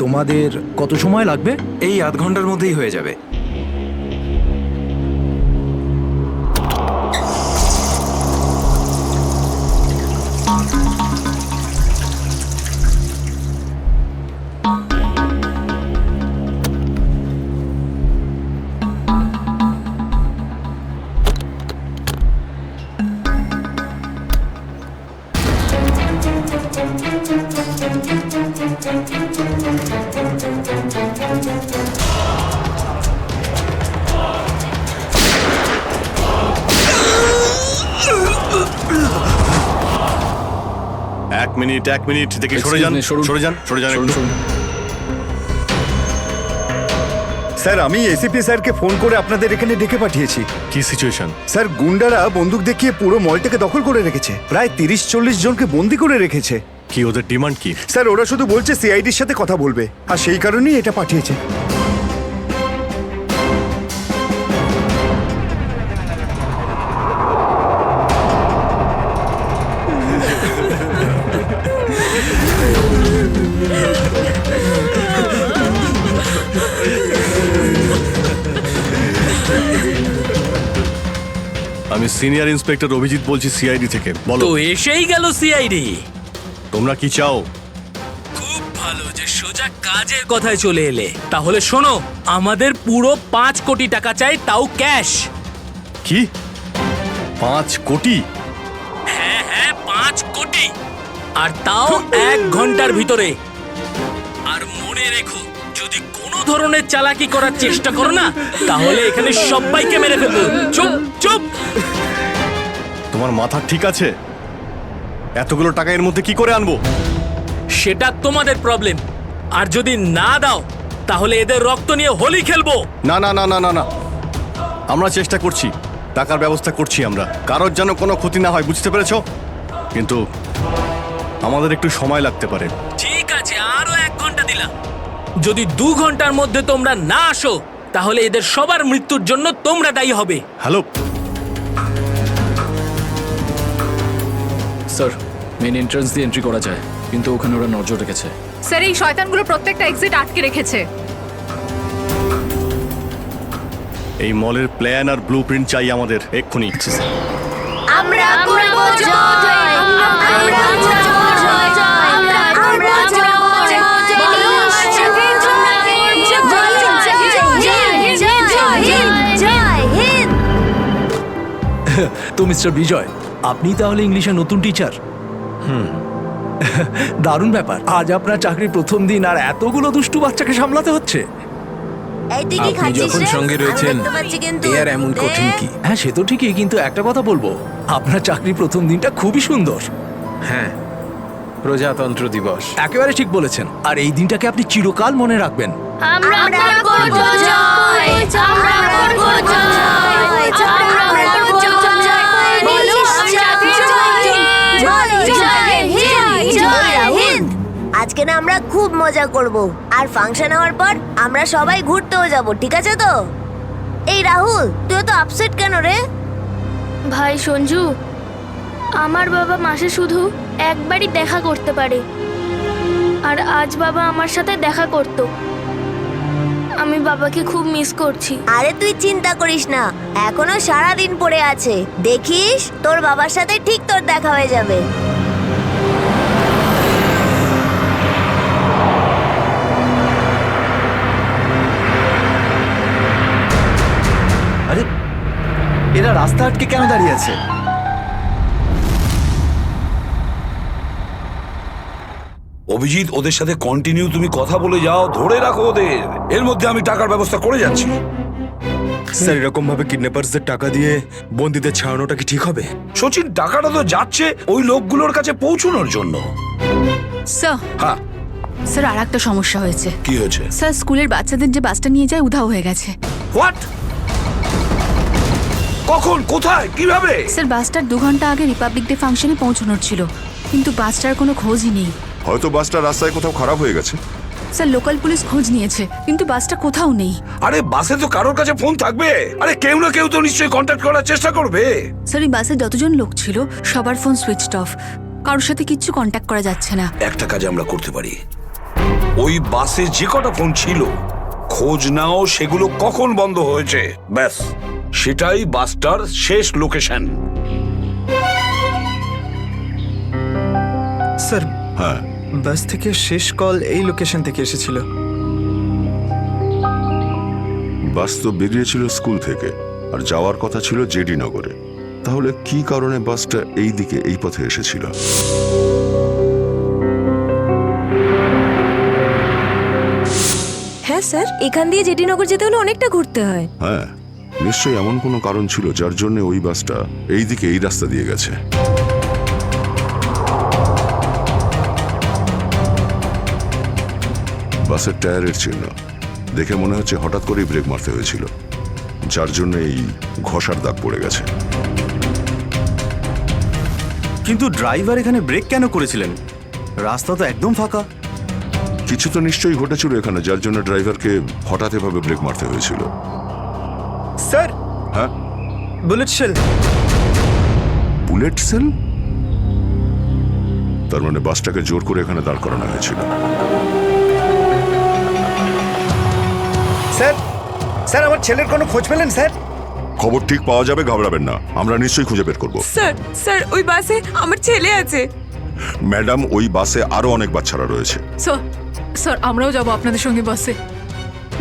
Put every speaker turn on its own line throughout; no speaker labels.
তোমাদের কত সময় লাগবে?
এই আধ ঘন্টার মধ্যেই হয়ে যাবে।
এক মিনিট দেখি, সরে যান একটু।
স্যার, আমি এসিপি স্যারকে ফোন করে আপনাদের এখানে ডেকে পাঠিয়েছি।
কি সিচুয়েশন?
স্যার, গুন্ডারা বন্দুক দেখিয়ে পুরো মলটাকে দখল করে রেখেছে। প্রায় 30-40 জনকে বন্দি করে রেখেছে।
কি ওদের ডিমান্ড কি?
স্যার, ওরা শুধু বলছে সিআইডির সাথে কথা বলবে, আর সেই কারণেই এটা পাঠিয়েছে।
আমি সিনিয়র ইন্সপেক্টর অভিজিৎ বলছি, সিআইডি থেকে। বলো।
তো এসেই গেল সিআইডি।
তোমরা কি চাও?
খুব ভালো যে সোজা কাজের কথায় চলে এলে। তাহলে শোনো, আমাদের পুরো 5 কোটি টাকা চাই, তাও ক্যাশ।
কি 5 কোটি?
হ্যাঁ 5 কোটি, আর তাও 1 ঘন্টার ভিতরে। আর মনে রেখো, যদি কোনো ধরনের চালাকি করার চেষ্টা করো না, তাহলে এখানে সবাইকে মেরে ফেলবো। চুপ চুপ।
তোমার মাথা ঠিক আছে? এতগুলো টাকা এর মধ্যে কি করে আনবো?
সেটা তোমাদের প্রবলেম। আর যদি না দাও, তাহলে এদের রক্ত নিয়ে হোলি খেলবো।
না না না না না না, আমরা চেষ্টা করছি, টাকার ব্যবস্থা করছি আমরা। কারোর যেন কোনো ক্ষতি না হয়, বুঝতে পেরেছো? কিন্তু আমাদের একটু সময় লাগতে পারে।
ঠিক আছে, আরো 1 ঘন্টা দিলাম। যদি 2 ঘন্টার মধ্যে তোমরা না আসো, তাহলে এদের সবার মৃত্যুর জন্য তোমরা দায়ী হবে।
হ্যালো
স্যার, মেন এন্ট্রান্স দিয়ে এন্ট্রি করা যায়, কিন্তু ওখানে ওরা নজর রেখেছে।
স্যার, এই শয়তানগুলো প্রত্যেকটা এক্সিট আটকে রেখেছে।
এই মলের প্ল্যান আর ব্লুপ্রিন্ট চাই আমাদের এক্ষুনি।
আমরা করব জয়, আমরা করব জয়, আমরা করব জয়, জয় হিন্দ।
তো মিস্টার বিজয়, আপনি তাহলে ইংলিশের নতুন টিচার? দারুণ ব্যাপার। আজ আপনার চাকরির প্রথম দিন, আর এতগুলো দুষ্টু বাচ্চাকে সামলাতে হচ্ছে।
এই তুই কি
আপনি
খাচ্ছিস
যখন
রে?
সঙ্গে
আমি
রয়েছেন,
দেখতে পাচ্ছি কিন্তু।
এ আর এমন কঠিন কি?
হ্যাঁ, সে তো ঠিকই, কিন্তু একটা কথা বলবো, আপনার চাকরির প্রথম দিনটা খুবই সুন্দর।
হ্যাঁ, প্রজাতন্ত্র দিবস।
একেবারে ঠিক বলেছেন, আর এই দিনটাকে আপনি চিরকাল মনে রাখবেন।
আমরা করব জয়, আমরা করব জয়, আমরা করব জয়, বলো সাথে জয়, জয় হিন্দ, জয় হিন্দ। আজকে না আমরা খুব মজা করব, আর ফাংশন হওয়ার পর আমরা সবাই ঘুরতেও যাব, ঠিক আছে তো? এই রাহুল, তুই তো আপসেট কেন রে?
ভাই সঞ্জু, আমার বাবা মাসে শুধু একবারই দেখা করতে পারে, আর আজ বাবা আমার সাথে দেখা করত। আমি বাবাকে খুব মিস করছি।
আরে তুই চিন্তা করিস না, এখনো সারা দিন পড়ে আছে। দেখিস তোর বাবার সাথে ঠিক তোর দেখা হয়ে যাবে।
আরে, এরা রাস্তা আটকে কেন দাঁড়িয়ে আছে?
অভিজিৎ, ওদের সাথে কন্টিনিউ তুমি কথা বলে যাও, ধরে রাখো ওদের। এর মধ্যে আমি টাকার ব্যবস্থা করে যাচ্ছি।
স্যার, এরকম ভাবে কিডন্যাপার্সদের টাকা দিয়ে বন্দীদের ছাড়ানোটা কি ঠিক হবে?
সচিন, টাকাটা তো যাচ্ছে ওই লোকগুলোর কাছে পৌঁছানোর জন্য।
স্যার,
হ্যাঁ,
স্যার, আর একটা সমস্যা হয়েছে।
কি হয়েছে?
স্যার, স্কুলের বাচ্চাদের যে বাসটা নিয়ে যায় উধাও হয়ে গেছে।
হোয়াট? কখন, কোথায়, কিভাবে?
স্যার, বাসটার 2 ঘন্টা আগে রিপাবলিক ডে ফাংশনে পৌঁছানোর ছিল, কিন্তু বাসটার কোনো খোঁজই নেই।
হয়তো বাসটা রাস্তায় কোথাও খারাপ হয়ে গেছে।
স্যার, লোকাল পুলিশ খোঁজ নিয়েছে, কিন্তু বাসটা কোথাও নেই।
আরে বাসে তো কারোর কাছে ফোন থাকবে। আরে কেউ না কেউ তো নিশ্চয়ই কন্ট্যাক্ট করার চেষ্টা করবে।
স্যার, এই বাসে যতজন লোক ছিল সবার ফোন সুইচড অফ, কারোর সাথে কিচ্ছু কন্ট্যাক্ট করা যাচ্ছে না।
একটা কাজ আমরা করতে পারি, ওই বাসে যে কটা ফোন ছিল খোঁজ নাও সেগুলো কখন বন্ধ হয়েছে, ব্যাস সেটাই বাসটার শেষ লোকেশন।
স্যার
হ্যাঁ,
বাস থেকে শেষ কল এই লোকেশন থেকে এসেছিল।
বাস তো বেরিয়েছিল স্কুল থেকে আর যাওয়ার কথা ছিল জেডি নগরে। তাহলে কি কারণে বাসটা এই দিকে এই পথে এসেছিল?
হ্যাঁ স্যার, এখান দিয়ে জেডিনগর যেতে হলে অনেকটা ঘুরতে হয়।
হ্যাঁ, নিশ্চয়ই এমন কোনো কারণ ছিল যার জন্য ওই বাসটা এই দিকে এই রাস্তা দিয়ে গেছে। বাসের টায়ারের চিহ্ন দেখে মনে হচ্ছে হঠাৎ করেই ব্রেক মারতে হয়েছিল, যার জন্য এই ঘষার দাগ পড়ে গেছে।
কিন্তু ড্রাইভার এখানে ব্রেক কেন করেছিলেন? রাস্তা তো একদম ফাঁকা।
কিছু তো নিশ্চয়ই ঘটেছিল এখানে, যার জন্য ড্রাইভারকে হঠাৎ এভাবে ব্রেক মারতে হয়েছিল।
স্যার,
হ্যাঁ,
বুলেট শেল।
Bullet sell? তার মানে বাসটাকে জোর করে এখানে দাঁড় করানো হয়েছিল।
স্যার, স্যার আমার ছেলের কোনো খোঁজ পেলেন স্যার?
খবর ঠিক পাওয়া যাবে, ঘাবড়াবেন না, আমরা নিশ্চয়ই খুঁজে বের করব।
স্যার, স্যার ওই বাসে আমার ছেলে আছে।
ম্যাডাম, ওই বাসে আরো অনেক বাচ্চারা রয়েছে।
স্যার, স্যার আমরাও যাব আপনাদের সঙ্গে বাসে।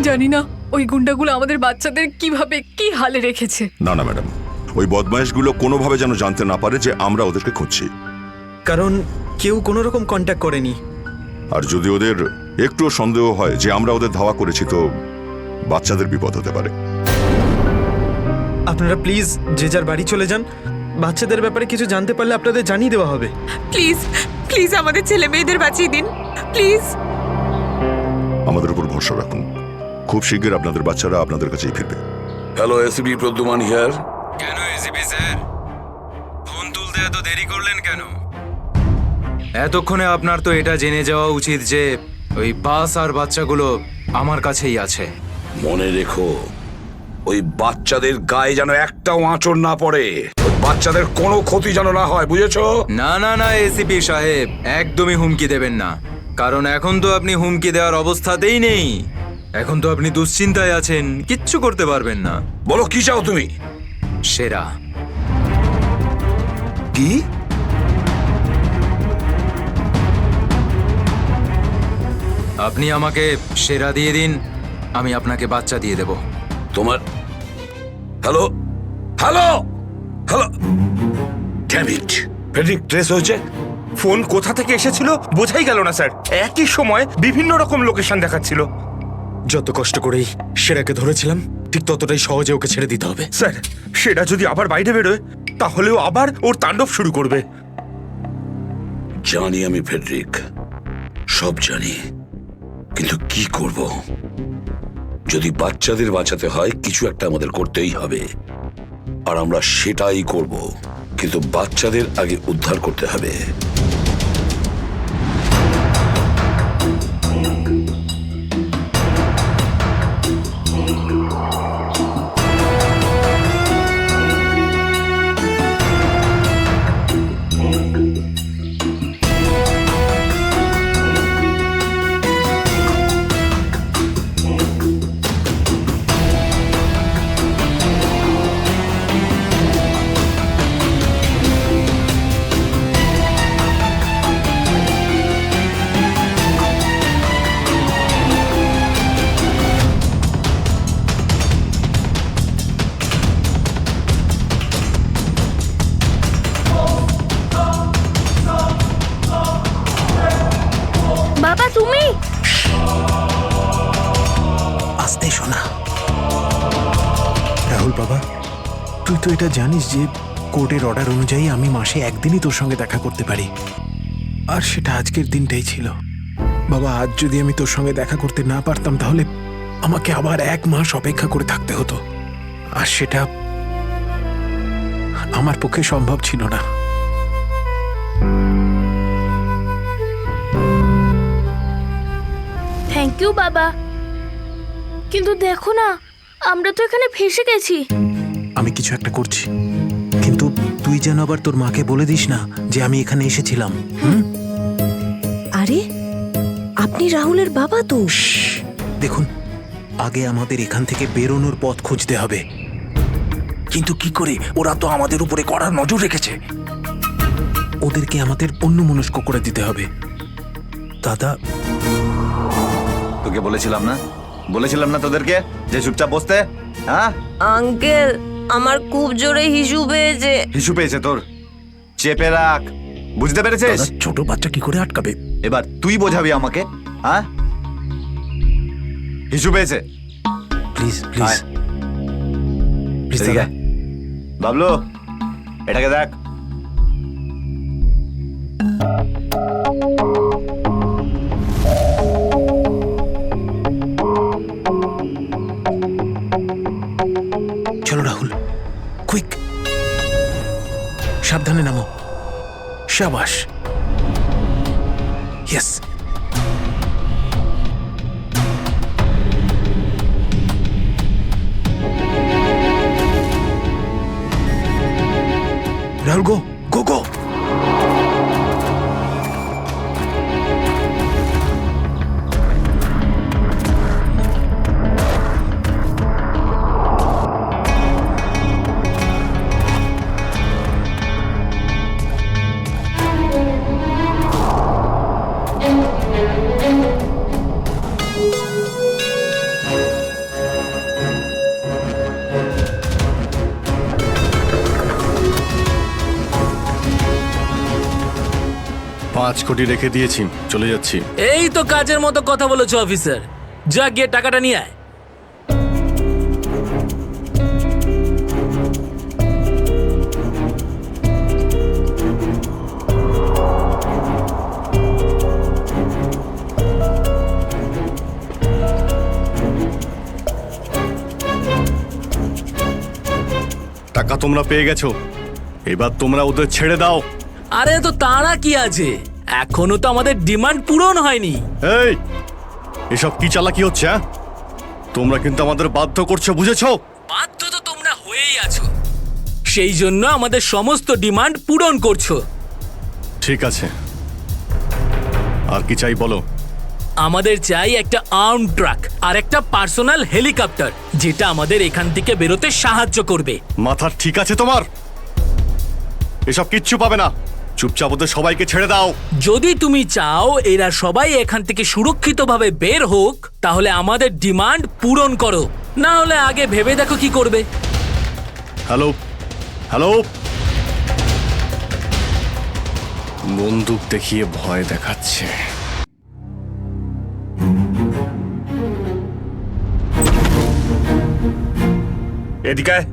জানি না ওই গুন্ডাগুলো আমাদের বাচ্চাদের কিভাবে কি হালে রেখেছে।
না না ম্যাডাম, ওই বদমাইশগুলো কোনোভাবে যেন জানতে না পারে যে আমরা ওদেরকে খুঁজছি।
কারণ কেউ কোনো রকম কন্ট্যাক্ট করেনি।
আর যদি ওদের একটুও সন্দেহ হয় যে আমরা ওদের ধাওয়া করেছি, তো বাচ্চাদের বিপদ হতে পারে।
আপনারা প্লিজ যে যার বাড়ি চলে যান। বাচ্চাদের ব্যাপারে কিছু জানতে পারলে আপনাদের জানিয়ে দেওয়া হবে।
প্লিজ, প্লিজ আমাদের ছেলে মেয়েদের বাঁচিয়ে দিন প্লিজ।
আমাদের উপর ভরসা রাখুন, খুব শীঘ্র আপনাদের বাচ্চারা আপনাদের কাছেই ফিরবে।
Hello, ACP Pradyuman here.
কেন এসিপি স্যার, ফোন তুলতে এত দেরি করলেন কেন? এতক্ষণে আপনার তো এটা জেনে যাওয়া উচিত যে ওই বাস আর বাচ্চাগুলো আমার কাছেই আছে।
মনে রেখো, ওই বাচ্চাদের গায়ে যেন একটাও আঁচড় না পড়ে, ওই বাচ্চাদের কোনো ক্ষতি যেন না হয়, বুঝেছো?
না না না এসিপি সাহেব, একদমই হুমকি দেবেন না, কারণ এখন তো আপনি হুমকি দেওয়ার অবস্থাতেই নেই। এখন তো আপনি দুশ্চিন্তায় আছেন, কিচ্ছু করতে পারবেন না।
বলো কি চাও তুমি?
সেরা।
কি?
আপনি আমাকে সেরা দিয়ে দিন, আমি আপনাকে বাচ্চা দিয়ে দেব।
তোমার hello hello hello, damn it, Friedrich trace হয়েছে।
ফোন কোথা থেকে এসেছিল বোঝাই গেল না স্যার। একই সময় বিভিন্ন রকম লোকেশন দেখাচ্ছিল।
যত কষ্ট করেই সেরাকে ধরেছিলাম, ঠিক ততটাই সহজে ওকে ছেড়ে দিতে হবে।
স্যার, সেটা যদি আবার বাইরে বেরোয় তাহলেও আবার ওর তাণ্ডব শুরু করবে।
জানি আমি ফেডরিক, সব জানি, কিন্তু কি করব? যদি বাচ্চাদের বাঁচাতে হয় কিছু একটা আমাদের করতেই হবে, আর আমরা সেটাই করব, কিন্তু বাচ্চাদের আগে উদ্ধার করতে হবে।
বাবা তুমি?
আস্তে শোনা। রাহুল বাবা, তুই তো এটা জানিস যে কোর্টের অর্ডার অনুযায়ী আমি মাসে একদিনই তোর সঙ্গে দেখা করতে পারি, আর সেটা আজকের দিনটাই ছিল। বাবা, আজ যদি আমি তোর সঙ্গে দেখা করতে না পারতাম তাহলে আমাকে আবার 1 মাস অপেক্ষা করে থাকতে হতো, আর সেটা আমার পক্ষে সম্ভব ছিল না।
থ্যাংক ইউ বাবা, কিন্তু দেখো না আমরা তো এখানে ফেসে গেছি।
আমি কিছু একটা করছি, কিন্তু তুই যেন আবার তোর মাকে বলে দিস না যে আমি এখানে এসেছিলাম।
আরে
আপনি রাহুলের বাবা তো?
দেখুন, আগে আমাদের এখান থেকে বেরোনোর পথ খুঁজতে হবে।
কিন্তু কি করে? ওরা তো আমাদের উপরে কড়া নজর রেখেছে।
ওদেরকে আমাদের অন্যমনস্ক করে দিতে হবে। দাদা,
তোকে বলেছিলাম না তোদেরকে যে চুপচাপ বসতে? হ্যাঁ
আঙ্কেল, আমার খুব জোরে হিসু পেয়েছে।
হিসু পেয়েছে তোর? চেপে রাখ, বুঝতে পেরেছিস?
ছোট বাচ্চা কি করে আটকাবে?
এবার তুই বোঝাবি আমাকে। হ্যাঁ, হিসু পেয়েছে।
প্লিজ প্লিজ প্লিজ
এদিকে
দাদা।
আয়। বাবলু, এটাকে দেখ।
চলো রাহুল, কুইক, সাবধানে নামো। শাবাশ, ইয়েস। রাহুল, গো গো গো।
$5 কোটি রেখে দিয়েছি, চলে যাচ্ছি।
এই তো কাজের মতো কথা বলেছো অফিসার। যা গিয়ে টাকাটা নিয়ে আয়।
টাকা তোমরা পেয়ে গেছো, এবার তোমরা ওদের ছেড়ে দাও।
আরে তো তারা কি আছে, এখনো তো আমাদের ডিমান্ড পূরণ হয়নি।
এই, এসব কি চালাকি হচ্ছে? হ্যাঁ, তোমরা কিন্তু আমাদের বাধ্য করছো, বুঝেছো?
বাধ্য তো তোমরা হয়েই আছো, সেই জন্য আমাদের সমস্ত ডিমান্ড পূরণ করছো।
ঠিক আছে, আর কি চাই বলো?
আমাদের চাই একটা আর্ম ট্রাক আর একটা পার্সোনাল হেলিকপ্টার, যেটা আমাদের এখান থেকে বেরোতে সাহায্য করবে।
মাথা ঠিক আছে তোমার? এসব কিচ্ছু পাবে না, চুপচাপ ওদের সবাইকে ছেড়ে দাও।
যদি তুমি চাও এরা সবাই এখান থেকে সুরক্ষিতভাবে বের হোক, তাহলে আমাদের ডিমান্ড পূরণ করো, না হলে আগে ভেবে দেখো কি করবে।
হ্যালো হ্যালো, বন্দুক দেখিয়ে ভয় দেখাচ্ছে।
এদিকে আয়।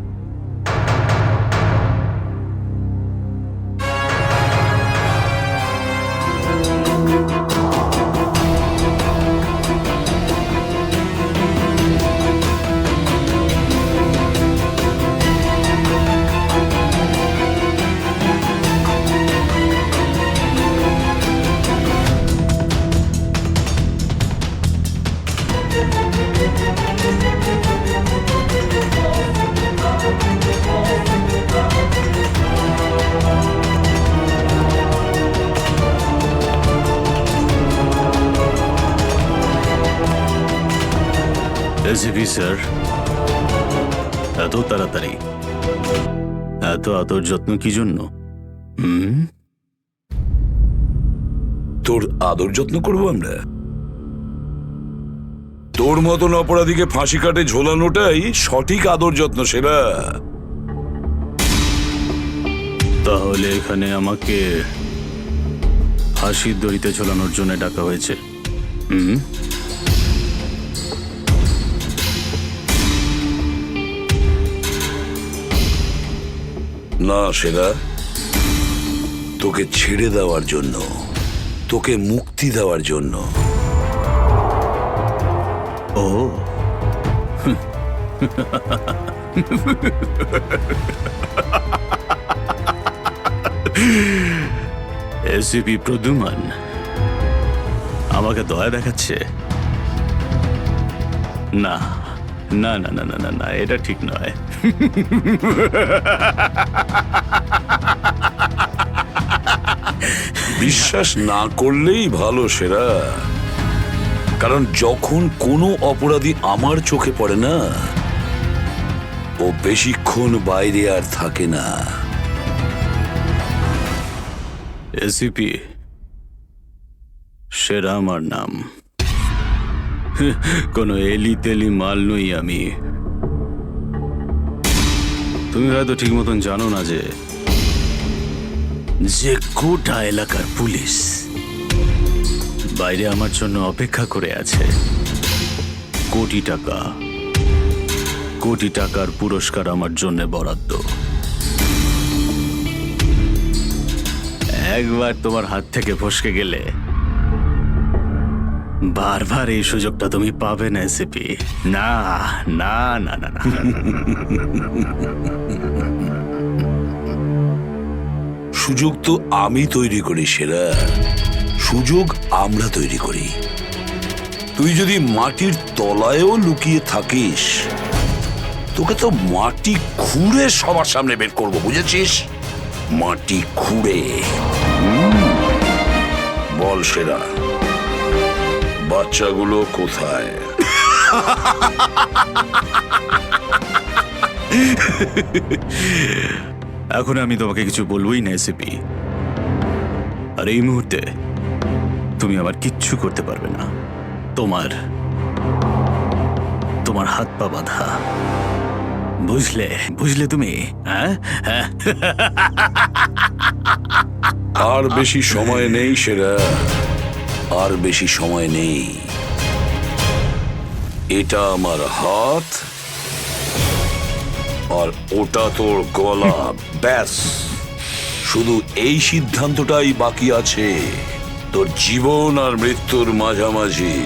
এসিপি স্যার, এত তাড়াতাড়ি, এত আদর যত্ন কি জন্য?
তোর আদর যত্ন করবো আমরা? তোর মতন অপরাধীকে ফাঁসি কাটে ঝোলানোটাই সঠিক আদর যত্ন, সেরা।
তাহলে এখানে আমাকে ফাঁসির দড়িতে ঝোলানোর জন্য ডাকা হয়েছে?
না সেরা, তোকে ছেড়ে দেওয়ার জন্য, তোকে মুক্তি দেওয়ার জন্য।
ও এসিপি প্রদ্যুমান আমাকে দয়া দেখাচ্ছে? না না না না না না না, এটা ঠিক নয়।
বিশ্বাস না করলেই ভালো সেরা। কারণ যখন কোনো অপরাধী আমার চোখে পড়ে না, ও বেশিক্ষণ বাইরে আর থাকে না।
এসিপি সেরা আমার নাম। কোনো এলি তেলি মাল নই আমি। তুমি হয়তো ঠিক মতন জানো না যে গোটা এলাকার পুলিশ বাইরে আমার জন্য অপেক্ষা করে আছে। কোটি টাকার পুরস্কার আমার জন্য বরাদ্দ। একবার তোমার হাত থেকে ফসকে গেলে বারবার এই সুযোগটা তুমি পাবে না এসিপি। না না না না না।
সুযোগ তো আমি তৈরি করি সেরা, সুযোগ আমরা তৈরি করি। তুই যদি মাটির তলায়ও লুকিয়ে থাকিস, তোকে তো মাটি খুঁড়ে সবার সামনে বের করবো, বুঝেছিস? মাটি খুঁড়ে। বল সেরা, বাচ্চাগুলো কোথায়?
এখন আমি তোমাকে কিছু বলবোই না এসিপি। আর এই মুহূর্তে তুমি আমার কিচ্ছু করতে পারবে না। তোমার হাত পা বাঁধা। বুঝলে তুমি? হ্যাঁ হ্যাঁ।
আর বেশি সময় নেই সেরা, আর বেশি সময় নেই। এটা আমার হাত আর ওটা তোর গলা, ব্যাস। শুধু এই সিদ্ধান্তটাই বাকি আছে, তোর জীবন আর মৃত্যুর মাঝামাঝি।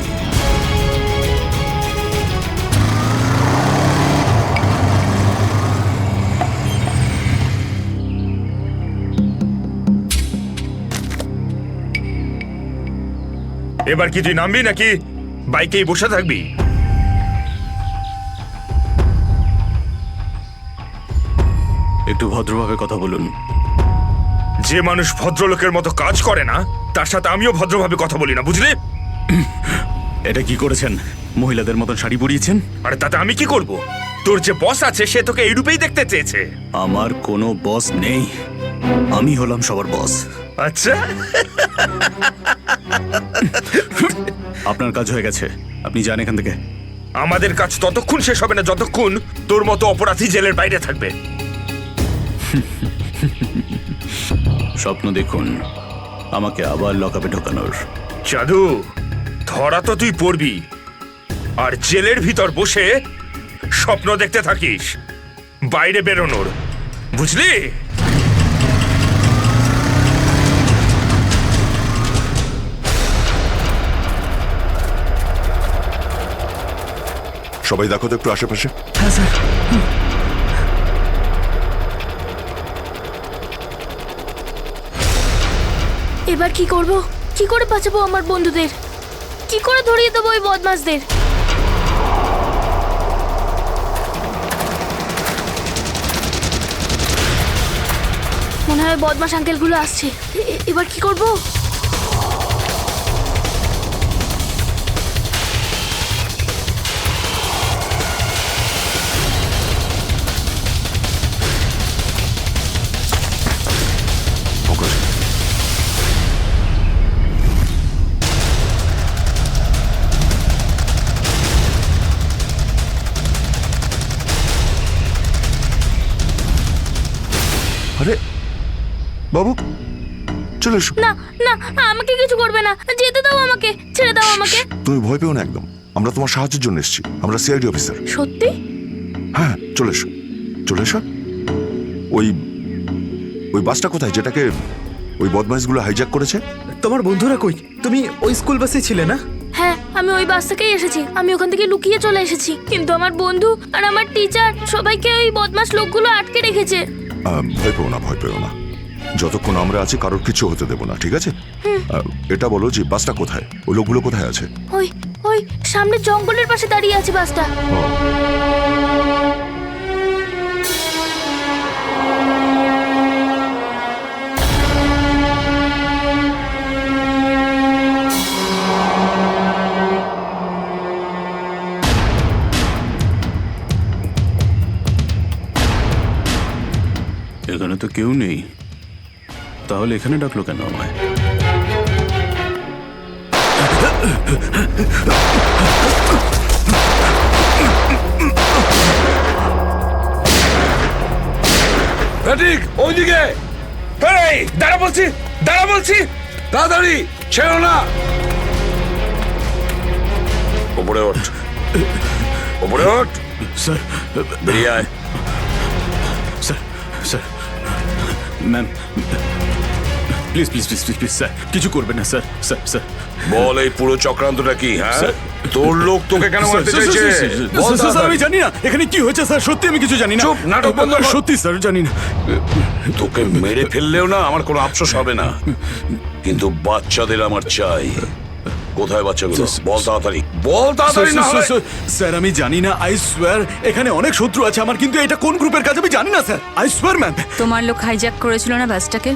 এবার কি তুই নামবি নাকি বাইকেই বসে থাকবি?
একটু ভদ্রভাবে কথা বলুন।
যে মানুষ ভদ্রলোকের মতো কাজ করে না, তার সাথে আমিও ভদ্রভাবে কথা বলি না, বুঝলি?
এটা কি করেছেন? মহিলাদের মতন শাড়ি পরিয়েছেন।
আরে তাতে আমি কি করব? তোর যে বস আছে সে তোকে এই রূপেই দেখতে চেয়েছে।
আমার কোনো বস নেই, আমি হলাম সবার বস।
আচ্ছা,
আপনার কাজ হয়ে গেছে, আপনি যান এখান থেকে।
আমাদের কাজ ততক্ষণ শেষ হবে না যতক্ষণ তোর মতো অপরাধী জেলের বাইরে থাকবে।
স্বপ্ন দেখুন আমাকে আবার লকআপে ঢোকানোর।
জাদু, ধরা তো তুই পড়বি, আর জেলের ভিতর বসে স্বপ্ন দেখতে থাকিস বাইরে বেরোনোর, বুঝলি?
সবাই দেখো তো একটু আশেপাশে।
হ্যাঁ স্যার।
এবার কি করব? কি করে বাঁচাবো আমার বন্ধুদের? কি করে ধরিয়ে দেবো ওই বদমাশদের? মনে হয় বদমাশ আঙ্কেলগুলো আসছে। এবার কি করব?
আরে বাবু, চলে এসো।
না না, আমাকে কিছু করবে না, যেতে দাও আমাকে, ছেড়ে দাও আমাকে।
তুমি ভয় পেও না একদম, আমরা তোমার সাহায্যের জন্য এসেছি। আমরা সিআইডি অফিসার।
সত্যি?
হ্যাঁ, চলে এসো, চলে এসো। ওই বাসটা কোথায় যেটাকে ওই বদমাইশগুলো হাইজ্যাক করেছে?
তোমার বন্ধুরা কই? তুমি ওই স্কুল বাসে ছিলে না?
হ্যাঁ, আমি ওই বাস থেকেই এসেছি। আমি ওখান থেকে লুকিয়ে চলে এসেছি, কিন্তু আমার বন্ধু আর আমার টিচার সবাইকে ওই বদমাশ লোকগুলো আটকে রেখেছে।
ভয় পেও না, ভয় পেও না। যতক্ষণ আমরা আছি কারোর কিছু হতে দেবো না, ঠিক আছে? এটা বলো যে বাসটা কোথায়, ওই লোকগুলো কোথায় আছে?
ওই ওই সামনে জঙ্গলের পাশে দাঁড়িয়ে আছে বাসটা।
এখানে তো কেউ নেই, তাহলে এখানে ডাকলো কেন আমায়?
ঠিক ওইদিকে, এই দাঁড়া বলছি, দাঁড়া বলছি, তাড়াতাড়ি ছেড়ো না। ওপরে ওঠ, ওপরে ওঠ।
স্যার
বেরিয়ে আয়।
Sir sir ma'am please please please please please sir কিছু করবেন না স্যার। স্যার স্যার
বল এই পুরো চক্রান্তটা কি? হ্যাঁ,
স্যার,
তোর লোক তোকে কেন মারতে চাইছে? বল
স্যার আমি
তাড়াতাড়ি।
জানি না এখানে কি হয়েছে স্যার, সত্যি আমি কিছু জানি না।
চুপ, নাটক বন্ধ কর।
সত্যি স্যার জানি না।
তোকে মেরে ফেললেও না আমার কোনো আফসোস হবে না, কিন্তু বাচ্চাদের আমার চাই। কোথায় বাচ্চাগুলো? বল তাড়াতাড়ি, বল তাড়াতাড়ি না হলে।
স্যার আমি জানি না, আই সোয়ার এখানে অনেক শত্রু আছে আমার, কিন্তু এটা কোন গ্রুপের কাজ আমি জানি না স্যার, আই সোয়ার ম্যাম।
তোমার লোক হাইজ্যাক করেছিল না বাসটাকে?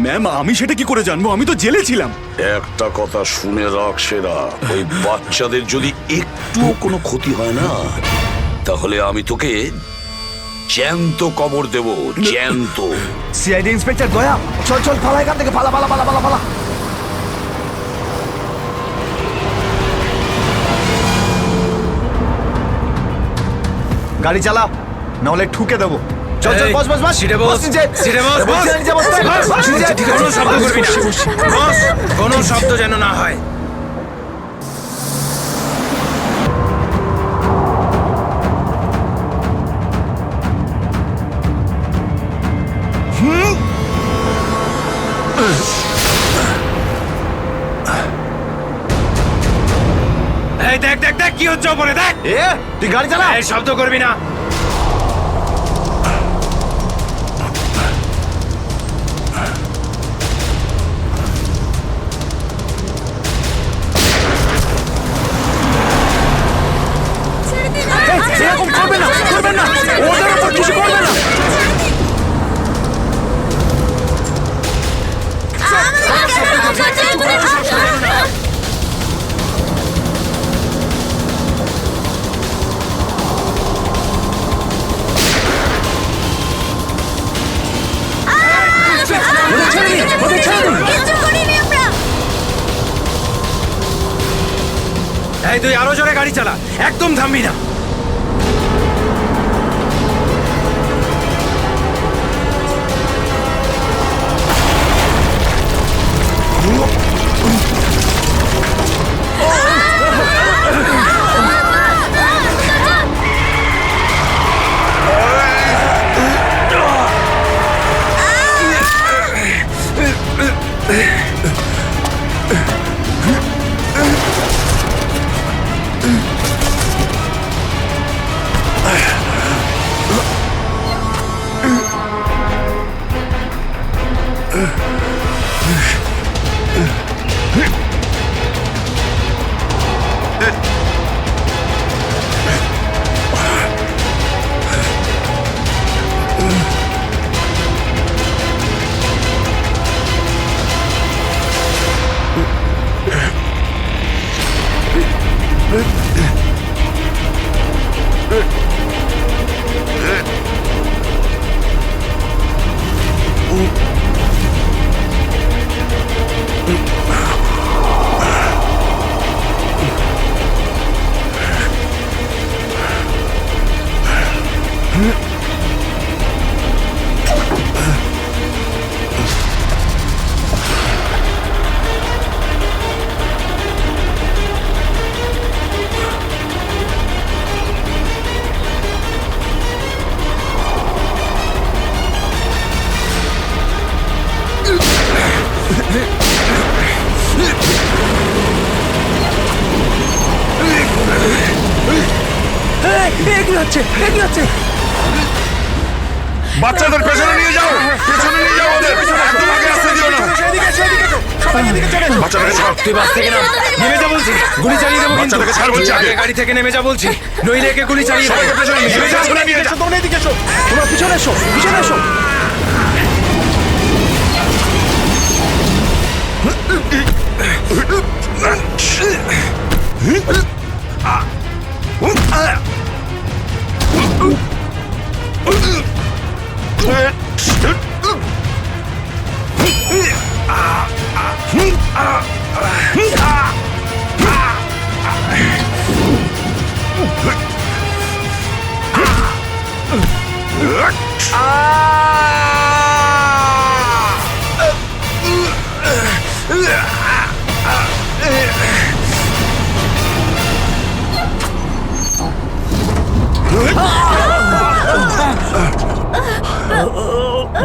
ম্যাম আমি সেটা কি করে জানবো, আমি তো জেলে ছিলাম।
একটা কথা শুনে রাখ সেরা, ওই বাচ্চাদের যদি একটুও কোনো ক্ষতি হয় না, তাহলে আমি তোকে জ্যান্ত কবর দেব, জ্যান্ত।
সিআইডি ইন্সপেক্টর দয়া, চল চল পালা এখান থেকে, পালা পালা পালা পালা পালা। গাড়ি চালা, নাহলে ঠুকে দেবো। চল চল, বস বস বস,
সিটে বস,
নিচে।
সিটে বস, বস।
নিচে বস, বস, নিচে।
কোনো শব্দ করবি না, বস, কোনো শব্দ যেন না হয়। এই দেখ দেখ দেখ কি হচ্ছে ওপরে, দেখ।
তুই গাড়ি চালা।
এই শব্দ করবি না।
এরকম করবে না, করবে না, ওদের উপর কিছু করবে না।
এই তুই আরো জোরে গাড়ি চালা, একদম থামবি না।
বাচ্চাদের পেছনে নিয়ে যাও, পেছনে নিয়ে যাও ওদের, একদম আগে আসতে দিও না। বাচ্চাটাকে ছাড়।
তুই বাস থেকে নাম, নেমে যা বলছি, গুলি চালিয়ে দেবো কিন্তু।
বাচ্চাটাকে ছাড় বলছি
তুই
আগে।
আগে গাড়ি থেকে নেমে যা বলছি, নইলে একে গুলি চালিয়ে দেবো।
সবাইকে পেছনে নিয়ে যা, পেছনে নিয়ে যা।
তোমরা এদিকে এসো, তোমরা পিছনে এসো, পিছনে এসো।
Ah!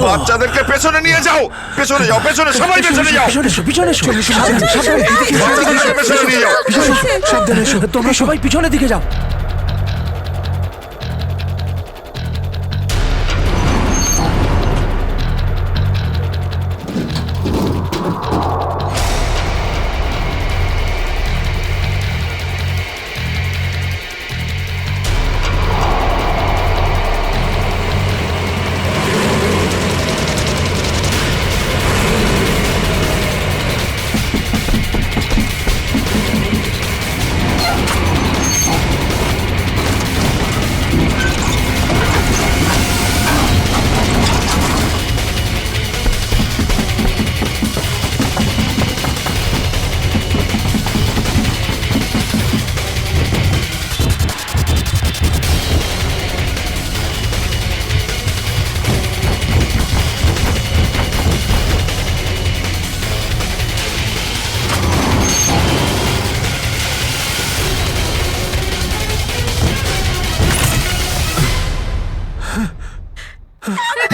বাচ্চাদেরকে পেছনে নিয়ে যাও, পেছনে যাও, পেছনে সবাই পেছনে যাও,
পিছনে এসো,
বাচ্চাদেরকে পেছনে নিয়ে যাও।
সাবধানে এসো, তোমরা সবাই পিছনের দিকে যাও।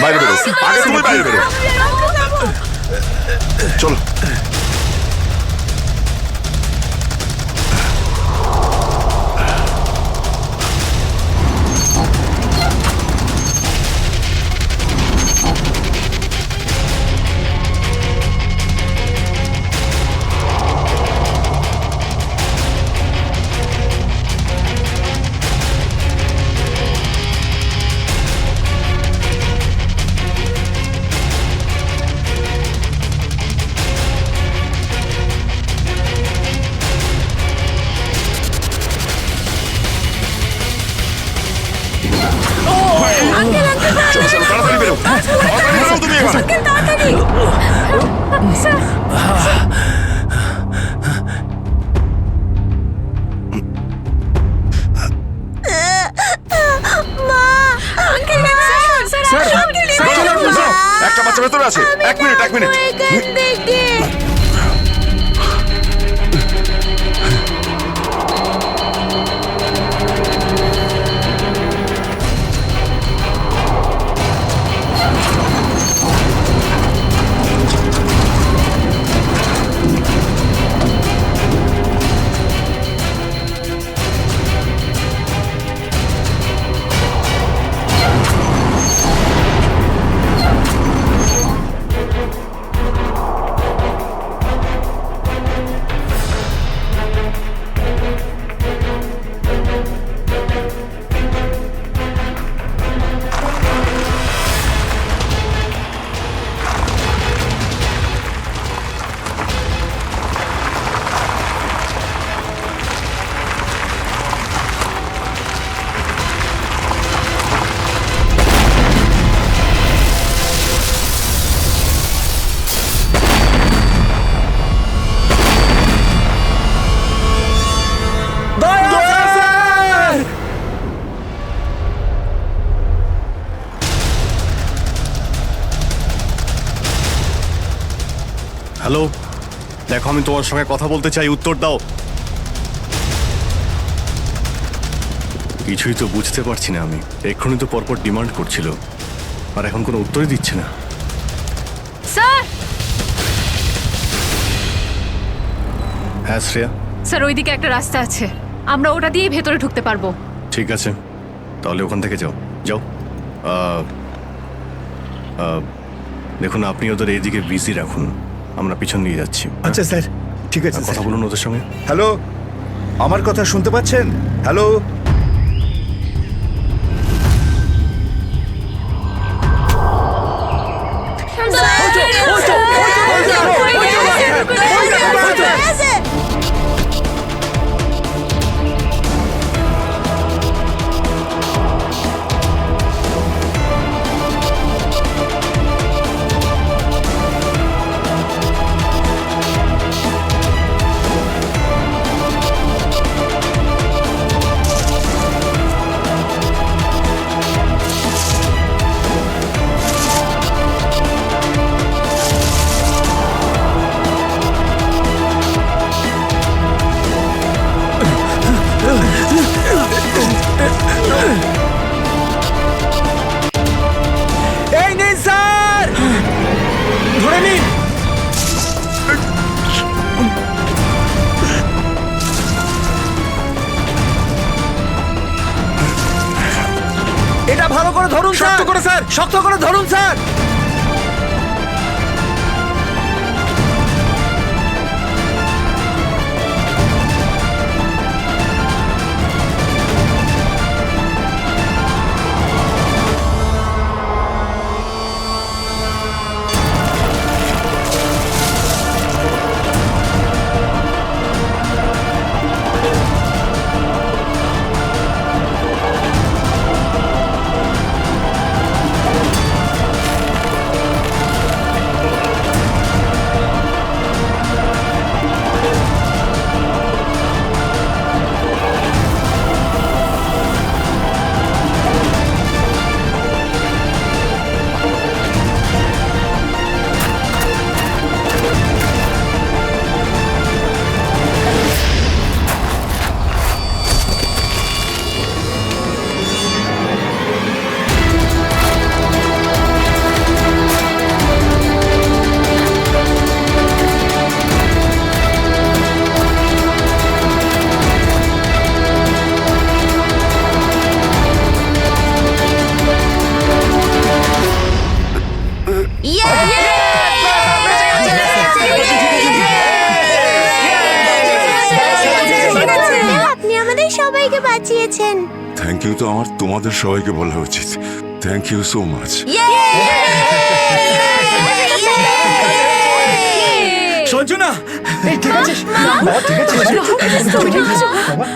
বাইরে বেরো, আগে তুমি বাইরে বেরো। চলো। চলো, চলো, তাড়াতাড়ি বেরো, তাড়াতাড়ি বেরো তুমি এবার। একটা বাচ্চা ভেতরে আছে, এক মিনিট, এক মিনিট।
হ্যালো, দেখো আমি তোমার সঙ্গে কথা বলতে চাই, উত্তর দাও। কিছুই তো বুঝতে পারছি না আমি। এক্ষুনি তো পরপর ডিমান্ড করছিল, আর এখন কোনো উত্তরই দিচ্ছে না।
স্যার,
হ্যাঁ শ্রেয়া।
স্যার ওইদিকে একটা রাস্তা আছে, আমরা ওটা দিয়েই ভেতরে ঢুকতে পারবো।
ঠিক আছে, তাহলে ওখান থেকে যাও যাও। দেখুন, আপনি ওদের এইদিকে বিজি রাখুন, আমরা পিছন দিয়ে যাচ্ছি।
আচ্ছা স্যার, ঠিক আছে।
কথা বলুন ওদের সঙ্গে।
হ্যালো, আমার কথা শুনতে পাচ্ছেন? হ্যালো, এটা ভালো করে ধরুন শক্ত করে স্যার, শক্ত করে ধরুন স্যার।
আপনি আমাদের সবাইকে বাঁচিয়েছেন।
থ্যাংক ইউ তো আমার তোমাদের সবাইকে বলা উচিত। Thank you so much.
Sanju না, ঠিক আছে বাবা, ঠিক আছে বাবা।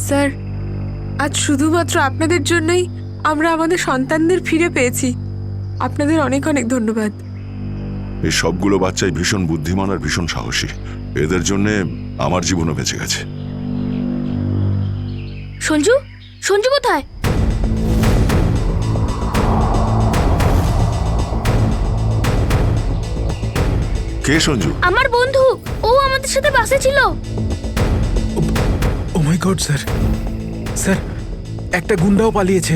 স্যার, আজ শুধুমাত্র আপনাদের জন্যই আমরা আমাদের সন্তানদের ফিরে পেয়েছি। আপনাদের অনেক অনেক ধন্যবাদ।
এই সবগুলো বাচ্চাই ভীষণ বুদ্ধিমান আর ভীষণ সাহসী। এদের জন্য আমার জীবনও বেঁচে গেছে।
সঞ্জু, সঞ্জু কোথায়?
কে সঞ্জু?
আমার বন্ধু, ও আমাদের সাথে বাসে ছিল।
ও মাই গড স্যার, স্যার একটা গুন্ডাও পালিয়েছে।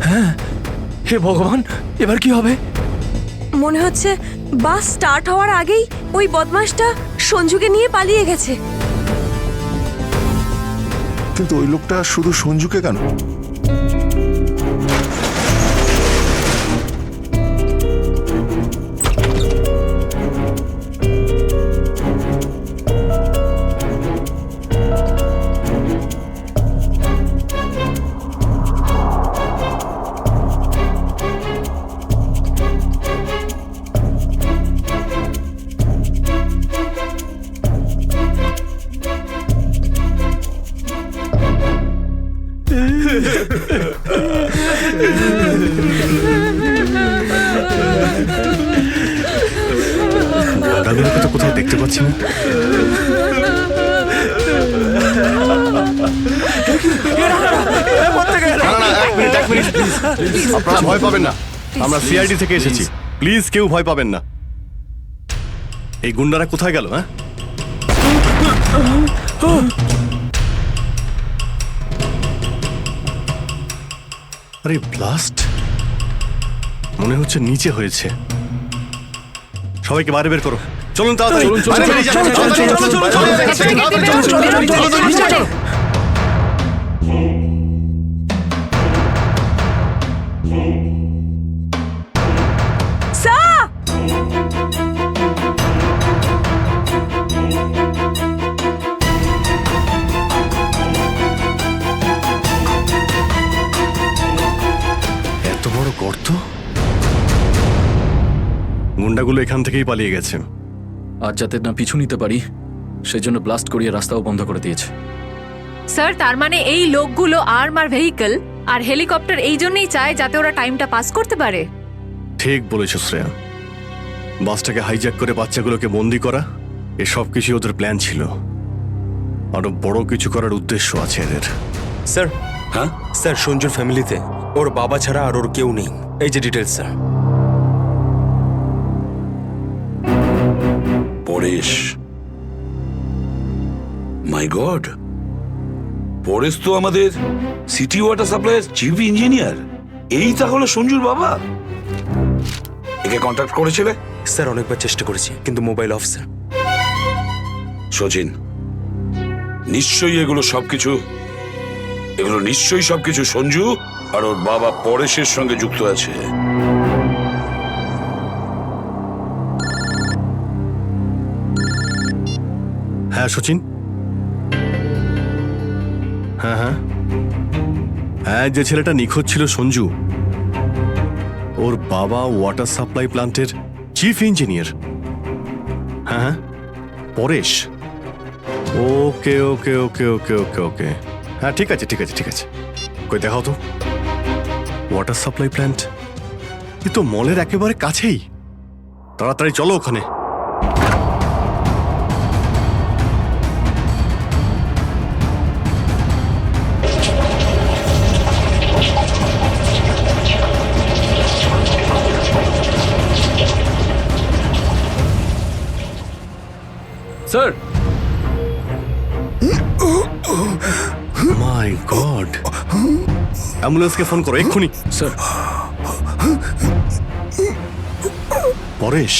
হ্যাঁ, হে ভগবান, এবার কি হবে?
মনে হচ্ছে বাস স্টার্ট হওয়ার আগেই ওই বদমাশটা সঞ্জুকে নিয়ে পালিয়ে গেছে।
কিন্তু ওই লোকটা শুধু সঞ্জুকে কেন?
গাগুলোকে তো কোথাও দেখতে পাচ্ছি না। আপনারা ভয় পাবেন না, আমরা সিআইডি থেকে এসেছি। প্লিজ কেউ ভয় পাবেন না। এই গুন্ডারা কোথায় গেল? হ্যাঁ, আরে ব্লাস্ট মনে হচ্ছে নিচে হয়েছে। সবাইকে বাইরে বের করো, চলুন তাড়াতাড়ি। এত বড় গর্ত! গুন্ডাগুলো এখান থেকেই পালিয়ে গেছে।
আর যাতে না পিছু নিতে পারি সেজন্য ব্লাস্ট করিয়ে রাস্তাও বন্ধ করে দিয়েছে।
স্যার, তার মানে এই লোকগুলো আর্মার ভেহিকল আর হেলিকপ্টার এই জন্যই চায় যাতে ওরা টাইমটা পাস করতে পারে।
ঠিক বলেছ শ্রেয়া। বাসটাকে হাইজ্যাক করে বাচ্চাগুলোকে বন্দি করা, এসব কিছু ওদের প্ল্যান ছিল। আরো বড় কিছু করার উদ্দেশ্য আছে এদের।
স্যার, হ্যাঁ স্যার, সঞ্জুর ফ্যামিলিতে ওর বাবা ছাড়া আর ওর কেউ নেই। এই যে ডিটেলস স্যার।
পরেশ, মাই গড, পরেশ তো আমাদের সিটি ওয়াটার সাপ্লাইয়ের চিফ ইঞ্জিনিয়ার। এই তাহলে সঞ্জুর বাবা। একে কন্ট্যাক্ট করেছিলে?
স্যার অনেকবার চেষ্টা করেছি, কিন্তু মোবাইল অফ স্যার।
সচিন, নিশ্চয়ই এগুলো সবকিছু সঞ্জু আর ওর বাবা পরেশের সঙ্গে যুক্ত আছে।
হ্যাঁ সচিন, হ্যাঁ হ্যাঁ হ্যাঁ, যে ছেলেটা নিখোঁজ ছিল সঞ্জু, ওর বাবা ওয়াটার সাপ্লাই প্ল্যান্টের চিফ ইঞ্জিনিয়ার। হ্যাঁ হ্যাঁ, পরেশ। ওকে ওকে ওকে ওকে ওকে ওকে হ্যাঁ, ঠিক আছে ঠিক আছে ঠিক আছে। কই দেখাও তো ওয়াটার সাপ্লাই প্ল্যান্ট। এ তো মলের একেবারে কাছেই। তাড়াতাড়ি চলো ওখানে।
স্যার,
মাই গড, অ্যাম্বুলেন্সকে ফোন করো এক্ষুনি।
স্যার,
পরেশ,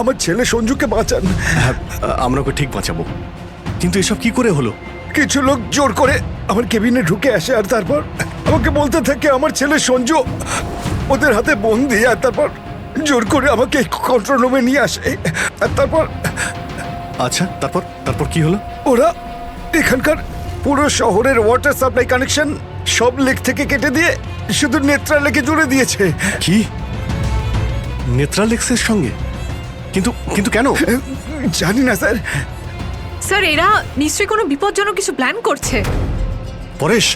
আমার ছেলে সঞ্জুকে বাঁচান।
হ্যাঁ, আমরা ওকে ঠিক বাঁচাবো, কিন্তু এসব কি করে হলো?
কিছু লোক জোর করে আমার কেবিনে ঢুকে আসে আর তারপর আমাকে বলতে থাকে আমার ছেলে সঞ্জু ওদের হাতে বন্দি, আর তারপর জোর করে আমাকে কন্ট্রোল রুমে নিয়ে আসে। আর তারপর
আচ্ছা, তারপর তারপর কি হলো?
ওরা এখানকার পুরো শহরের ওয়াটার সাপ্লাই কানেকশন সব লেক থেকে কেটে দিয়ে শুধু নেত্রা লেকে জুড়ে দিয়েছে।
কি, নেত্রালেক্সের সঙ্গে? কিন্তু কিন্তু কেন?
জানি না স্যার।
স্যার, এরা নিশ্চয়ই কোনো বিপজ্জনক কিছু প্ল্যান করছে।
পরেশ,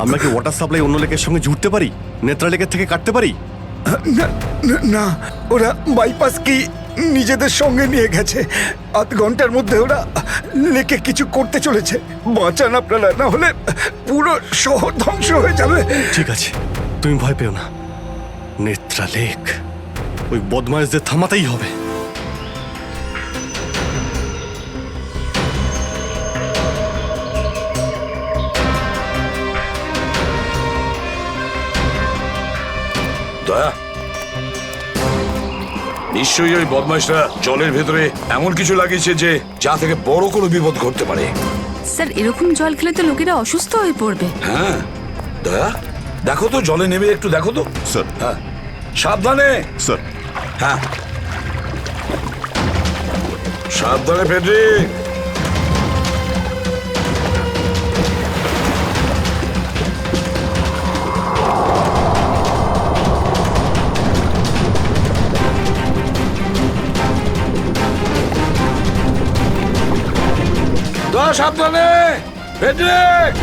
আমরা কি ওয়াটার সাপ্লাই অন্য লেকের সঙ্গে জুড়তে পারি? নেত্রা লেকের থেকে কাটতে পারি?
না, ওরা বাইপাস কি নিজেদের সঙ্গে নিয়ে গেছে। আধ ঘন্টার মধ্যে ওরা লেকে কিছু করতে চলেছে। বাঁচান আপনারা, না হলে পুরো শহর ধ্বংস হয়ে যাবে।
ঠিক আছে, তুমি ভয় পেও না। নেত্রা লেক, ওই বদমাইশদের থামাতেই হবে।
দয়া, নিশ্চয়ই ওই বদমাইশরা জলের ভেতরে এমন কিছু লাগিয়েছে যে যা থেকে বড় কোনো বিপদ ঘটতে পারে।
স্যার, এরকম জল খেলে তো লোকেরা অসুস্থ হয়ে পড়বে।
হ্যাঁ দয়া, দেখো তো জলে নেমে একটু দেখো তো।
স্যার।
হ্যাঁ, সাবধানে।
স্যার।
হ্যাঁ, সাবধানে ফেডরিক। দয়া, সাবধানে ফেডরিক।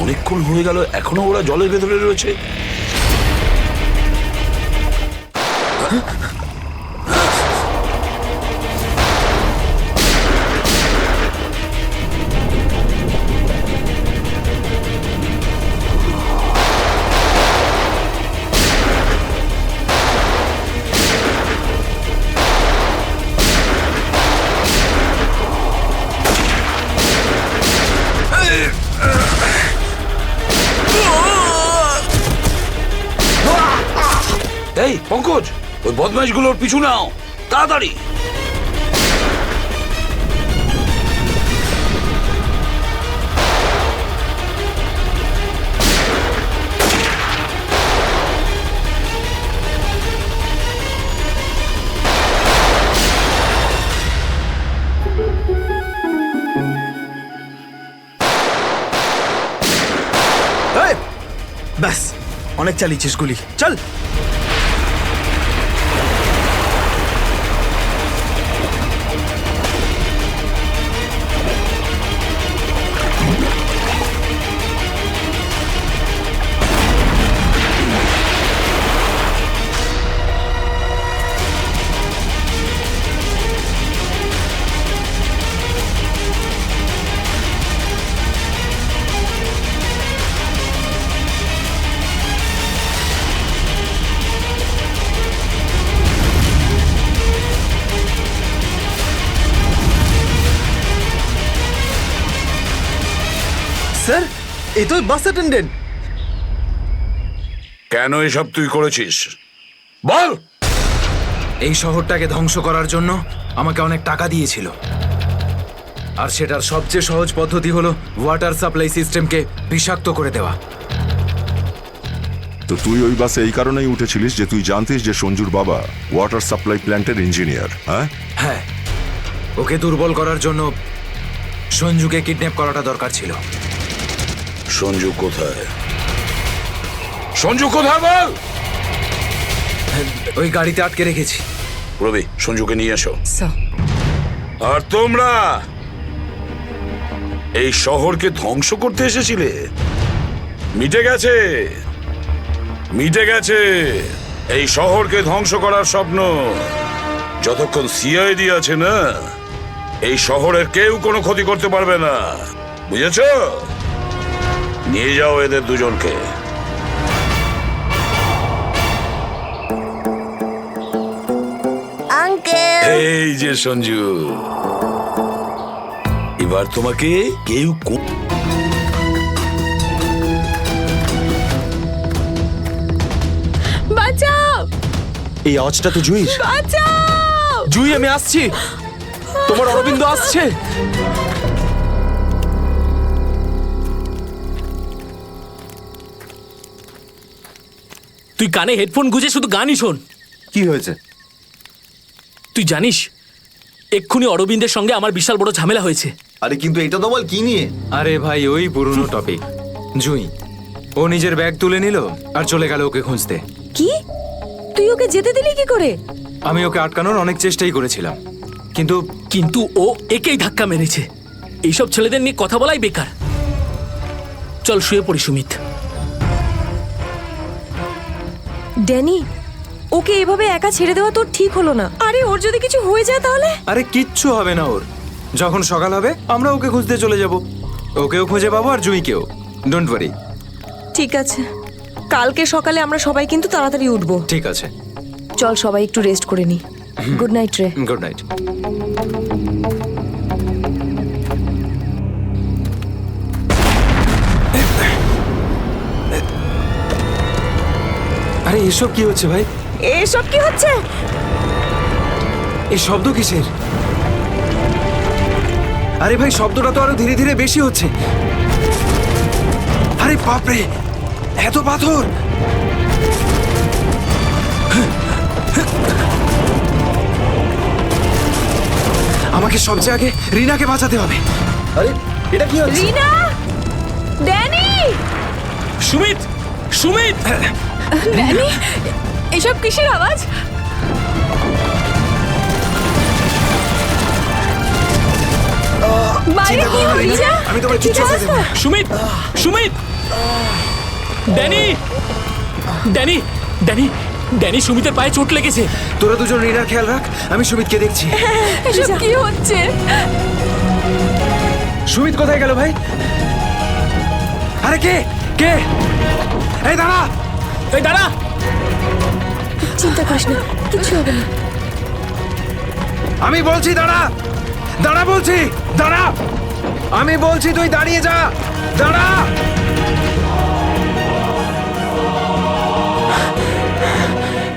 অনেকক্ষণ হয়ে গেল, এখনো ওরা জলের ভেতরে রয়েছে। এই পঙ্কজ, ওই বদমাইশগুলোর পিছু নাও তাড়াতাড়ি।
ব্যাস, অনেক চালিয়েছিস গুলি, চল। স্যার এই তো বাস অ্যাটেন্ডেন্ট।
কেন এসব তুই করেছিস বল?
এই শহরটাকে ধ্বংস করার জন্য আমাকে অনেক টাকা দিয়েছিল, আর সেটার সবচেয়ে সহজ পদ্ধতি হলো ওয়াটার সাপ্লাই সিস্টেমকে বিষাক্ত করে দেওয়া।
তো তুই ওই বাসে এই কারণেই উঠেছিলিস যে তুই জানতিস যে সঞ্জুর বাবা ওয়াটার সাপ্লাই প্ল্যান্টের ইঞ্জিনিয়ার, হ্যাঁ?
হ্যাঁ, ওকে দুর্বল করার জন্য সঞ্জুকে কিডন্যাপ করাটা দরকার ছিল।
সঞ্জু কোথায়? সঞ্জু কোথায় বল?
ওই গাড়িতে আটকে রেখেছি।
রবি, সঞ্জুকে নিয়ে এসো। আর তোমরা এই শহরকে ধ্বংস করতে এসেছিলে? মিটে গেছে, মিটে গেছে এই শহরকে ধ্বংস করার স্বপ্ন। যতক্ষণ সিআইডি আছে না, এই শহরের কেউ কোনো ক্ষতি করতে পারবে না, বুঝেছো? নিয়ে যাও এদের দুজনকে।
আঙ্কেল
এই যে সঞ্জু, এবার তোমাকে কেউ
বাঁচাও,
এই আওয়াজটা তো জুই।
বাঁচাও।
জুই আমি আসছি, তোমার অরবিন্দ আসছে।
তুই কানে হেডফোন গুঁজে শুধু গানই শোন।
কি হয়েছে?
তুই জানিস এক্ষুনি অরবিন্দের সঙ্গে আমার বিশাল বড় ঝামেলা হয়েছে।
আরে কিন্তু এটা তো বল কি নিয়ে?
আরে ভাই, ওই পুরনো টপিক। জুই ও নিজের ব্যাগ তুলে নিল আর চলে গেল ওকে খুঁজতে।
কি? তুই ওকে যেতে দিলি কি করে?
আমি ওকে আটকানোর অনেক চেষ্টাই করেছিলাম, কিন্তু
কিন্তু ও একেই ধাক্কা মেরেছে। এইসব ছেলেদের নিয়ে কথা বলাই বেকার। চল শুয়ে পড়ি সুমিত।
ড্যানি, ওকে এভাবে একা ছেড়ে দেওয়া তোর ঠিক হলো না। আরে ওর যদি কিছু হয়ে যায় তাহলে?
আরে কিচ্ছু হবে না ওর। যখন সকাল হবে আমরা ওকে খুঁজতে চলে যাব। ওকেও খুঁজে পাবো আর জুইকেও। Don't worry.
ঠিক আছে, কালকে সকালে আমরা সবাই কিন্তু তাড়াতাড়ি উঠবো।
ঠিক আছে,
চল সবাই একটু রেস্ট করে নি। গুড নাইট রে।
Good night. আরে এসব কি হচ্ছে ভাই?
এসব কি হচ্ছে?
এই শব্দ কিসের? আরে ভাই, শব্দটা তো আরো ধীরে ধীরে বেশি হচ্ছে। আরে বাপরে, এত পাথর! আমাকে সবচেয়ে আগে রিনাকে বাঁচাতে হবে।
আরে এটা কি হচ্ছে?
রিনা, ড্যানি,
সুমিত, সুমিত!
ড্যানি, এসব কিসের আওয়াজ? বাইরে কি হচ্ছে?
আমি তোমার কিচ্ছু হতে দেব না।
Sumit, Sumit! Danny, Danny, Danny, Danny, সুমিতের পায়ে চোট লেগেছে।
তোরা দুজন রিনার খেয়াল রাখ, আমি সুমিতকে দেখছি।
এসব কি হচ্ছে?
সুমিত কোথায় গেল ভাই? আরে কে কে? এই দাঁড়া,
এই দাঁড়া!
চিন্তা করিস না, কিছু হবে না।
আমি বলছি দাঁড়া, দাঁড়া বলছি, দাঁড়া! আমি বলছি তুই দাঁড়িয়ে যা, দাঁড়া!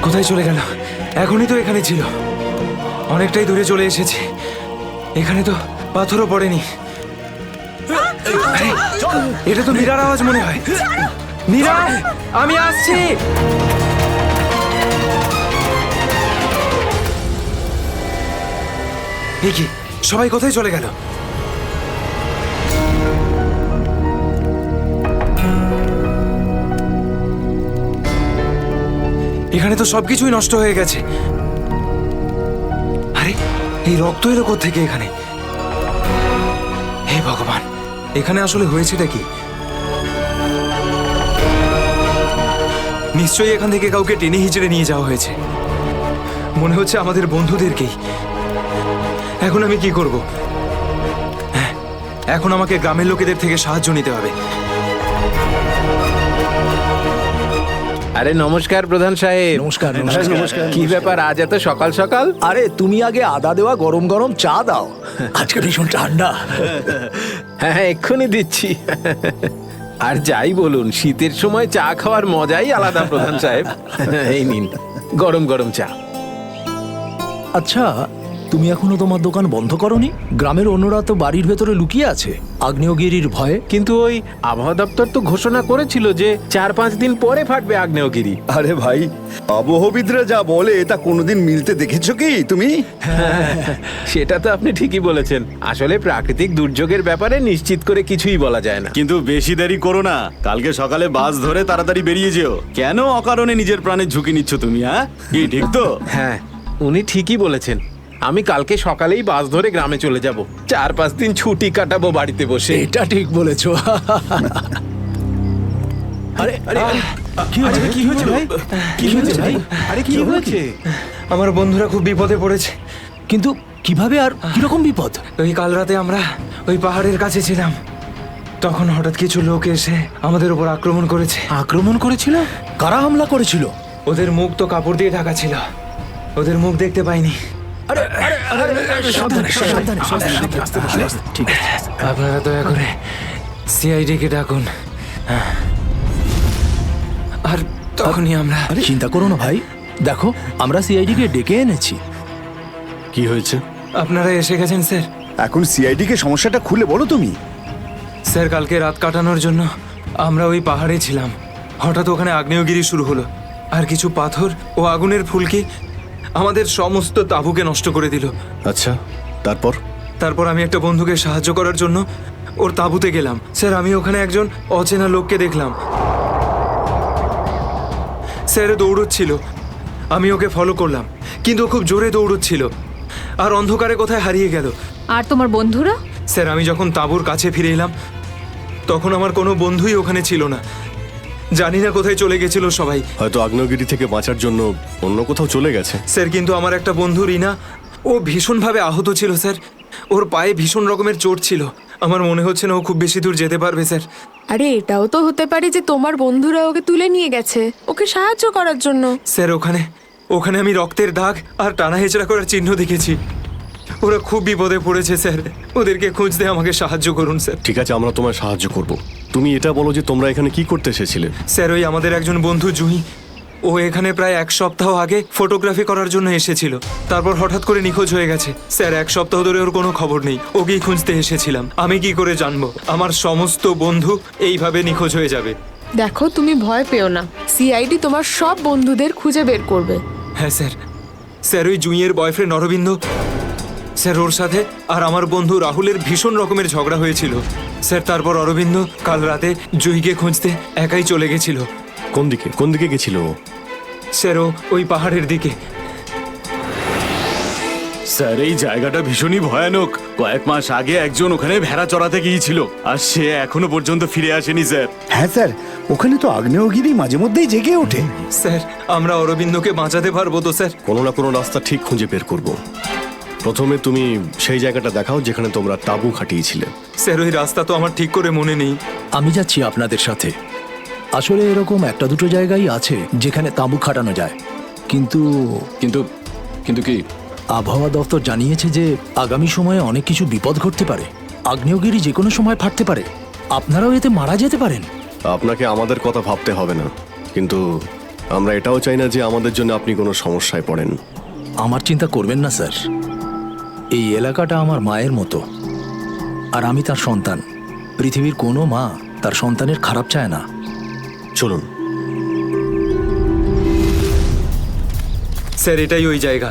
কোথায় চলে গেল? এখনই তো এখানে ছিল। অনেকটাই দূরে চলে এসেছি। এখানে তো পাথরও পড়েনি। আরে, এটা তো মীরার আওয়াজ মনে হয়। মীরা, আমি আসছি। এ কি, সবাই কোথায় চলে গেল? এখানে তো সবকিছুই নষ্ট হয়ে গেছে। আরে, এই রক্ত এলো কোত্থেকে এখানে? হে ভগবান, এখানে আসলে হয়েছেটা কি? নিশ্চয়ই এখান থেকে কাউকে টেনে হিচড়ে নিয়ে যাওয়া হয়েছে। মনে হচ্ছে আমাদের বন্ধুদেরকেই। এখন আমি কি করব? হ্যাঁ, এখন আমাকে গ্রামের লোকেদের থেকে সাহায্য নিতে হবে।
আরে নমস্কার প্রধান সাহেব।
নমস্কার
কি ব্যাপার আজ এত সকাল সকাল?
আরে তুমি আগে আদা দেওয়া গরম গরম চা দাও, আজকে ভীষণ ঠান্ডা।
হ্যাঁ এক্ষুনি দিচ্ছি। আর যাই বলুন, শীতের সময় চা খাওয়ার মজাই আলাদা প্রধান সাহেব। এই নিন গরম গরম চা।
আচ্ছা, তুমি এখনো তোমার দোকান বন্ধ করনি? গ্রামের অন্যরা তো বাড়ির ভেতরে লুকিয়ে আছে আগ্নেয়গিরির ভয়ে।
কিন্তু ওই আবহাওয়া দপ্তর তো ঘোষণা করেছিল যে 4-5 দিন পরে ফাটবে আগ্নেয়গিরি।
আরে ভাই, আবহবিদরা যা বলে তা কোনোদিন মিলতে দেখেছো কি তুমি?
সেটা তো আপনি ঠিকই বলেছেন। আসলে প্রাকৃতিক দুর্যোগের ব্যাপারে নিশ্চিত করে কিছুই বলা যায় না।
কিন্তু বেশি দেরি করো না, কালকে সকালে বাস ধরে তাড়াতাড়ি বেরিয়ে যেও। কেন অকারণে নিজের প্রাণের ঝুঁকি নিচ্ছ তুমি? হ্যাঁ, কি ঠিক তো?
হ্যাঁ, উনি ঠিকই বলেছেন। আমি কালকে সকালেই বাস ধরে গ্রামে চলে যাব। 4-5 দিন ছুটি কাটাবো বাড়িতে বসে।
এটা ঠিক বলেছো। আরে আরে আরে, কি হয়েছে? কি হয়েছে ভাই? কি হয়েছে ভাই?
আরে কি হয়েছে?
আমার বন্ধুরা খুব বিপদে পড়েছে।
কিন্তু কিভাবে আর কিরকম বিপদ?
ওই কাল রাতে আমরা ওই পাহাড়ের কাছে ছিলাম, তখন হঠাৎ কিছু লোক এসে আমাদের উপর আক্রমণ করেছে।
আক্রমণ করেছিল? কারা হামলা করেছিল?
ওদের মুখ তো কাপড় দিয়ে ঢাকা ছিল, ওদের মুখ দেখতে পাইনি।
আরে আরে আরে, সাবধানে সাবধানে সাবধানে, আস্তে আস্তে, ঠিক আছে।
আপনারা দয়া করে সিআইডি কে ডাকুন। আর তখনই আমরা
আরে চিন্তা করো না ভাই, দেখো আমরা সিআইডি কে ডেকে এনেছি।
কি হয়েছে?
আপনারা এসে গেছেন স্যার।
এখন সিআইডি কে সমস্যাটা খুলে বলো তুমি।
স্যার, কালকে রাত কাটানোর জন্য আমরা ওই পাহাড়ে ছিলাম। হঠাৎ ওখানে আগ্নেয়গিরি শুরু হলো, আর কিছু পাথর ও আগুনের ফুলকি আমাদের সমস্ত তাঁবুকে নষ্ট করে দিল।
আচ্ছা, তারপর?
তারপর আমি একটা বন্ধুকে সাহায্য করার জন্য ওর তাঁবুতে গেলাম। স্যার, আমি ওখানে একজন অচেনা লোককে দেখলাম। স্যার দৌড়চ্ছিল, আমি ওকে ফলো করলাম, কিন্তু ও খুব জোরে দৌড়চ্ছিল আর অন্ধকারে কোথায় হারিয়ে গেল।
আর তোমার বন্ধুরা?
স্যার, আমি যখন তাঁবুর কাছে ফিরে এলাম তখন আমার কোনো বন্ধুই ওখানে ছিল না। জানি না কোথায় চলে গেছিল সবাই।
হয়তো আগ্নেয়গিরি থেকে বাঁচার জন্য অন্য কোথাও চলে গেছে।
স্যার, কিন্তু আমার একটা বন্ধু রিনা, ও ভীষণভাবে আহত ছিল স্যার। ওর পায়ে ভীষণ রকমের চোট ছিল। আমার মনে হচ্ছে না ও খুব বেশি দূর যেতে পারবে স্যার।
আরে এটাও তো হতে পারে যে তোমার বন্ধুরা ওকে তুলে নিয়ে গেছে ওকে সাহায্য করার জন্য।
স্যার, ওখানে আমি রক্তের দাগ আর টানা হেঁচড়া করার চিহ্ন দেখেছি। ওরা খুব বিপদে পড়েছে স্যার, ওদেরকে খুঁজতে আমাকে সাহায্য করুন স্যার।
ঠিক আছে, আমরা তোমায় সাহায্য করব। তুমি এটা বলো যে তোমরা এখানে কি করতে এসেছিলে?
স্যার, ওই আমাদের একজন বন্ধু জুহি, ও এখানে প্রায় 1 সপ্তাহ আগে ফটোগ্রাফি করার জন্য এসেছিল। তারপর হঠাৎ করে নিখোঁজ হয়ে গেছে স্যার। 1 সপ্তাহ ধরে ওর কোনো খবর নেই। ওকেই খুঁজতে এসেছিলাম। আমি কি করে জানবো আমার সমস্ত বন্ধু এইভাবে নিখোঁজ হয়ে যাবে?
দেখো, তুমি ভয় পেও না, সিআইডি তোমার সব বন্ধুদের খুঁজে বের করবে।
হ্যাঁ স্যার। স্যার, ওই জুঁইয়ের বয়ফ্রেন্ড অরবিন্দ স্যার, ওর সাথে আর আমার বন্ধু রাহুলের ভীষণ রকমের ঝগড়া হয়েছিল স্যার। তারপর অরবিন্দ কাল রাতে জুঁইকে খুঁজতে একাই চলে গেছিল।
কোন দিকে? কোন দিকে গেছিল ও?
স্যার, ওই পাহাড়ের দিকে।
স্যার, এই জায়গাটা ভীষণই ভয়ানক। কয়েক মাস আগে একজন ওখানে ভেড়া চড়াতে গিয়েছিল, আর সে এখনো পর্যন্ত ফিরে আসেনি স্যার।
হ্যাঁ স্যার, ওখানে তো আগ্নেয়গিরি মাঝে মধ্যেই জেগে ওঠে।
স্যার, আমরা অরবিন্দকে বাঁচাতে পারবো তো স্যার?
কোনো না কোনো রাস্তা ঠিক খুঁজে বের করব। প্রথমে তুমি সেই জায়গাটা দেখাও যেখানে তোমরা তাঁবু খাটিয়েছিলে।
স্যার, ওই রাস্তা তো আমার ঠিক করে মনে নেই।
আমি যাচ্ছি আপনাদের সাথে। আসলে এরকম একটা দুটো জায়গায় আছে যেখানে তাঁবু খাটানো যায়, কিন্তু
কিন্তু কিন্তু কি?
আবহাওয়া দপ্তর জানিয়েছে যে আগামী সময়ে অনেক কিছু বিপদ ঘটতে পারে। আগ্নেয়গিরি যে কোনো সময় ফাটতে পারে, আপনারাও এতে মারা যেতে পারেন।
আপনাকে আমাদের কথা ভাবতে হবে না, কিন্তু আমরা এটাও চাই না যে আমাদের জন্য আপনি কোনো সমস্যায় পড়েন।
আমার চিন্তা করবেন না স্যার, এই এলাকাটা আমার মায়ের মতো, আর আমি তার সন্তান। পৃথিবীর কোনো মা তার সন্তানের খারাপ চায় না।
চলুন।
স্যার, এটাই ওই জায়গা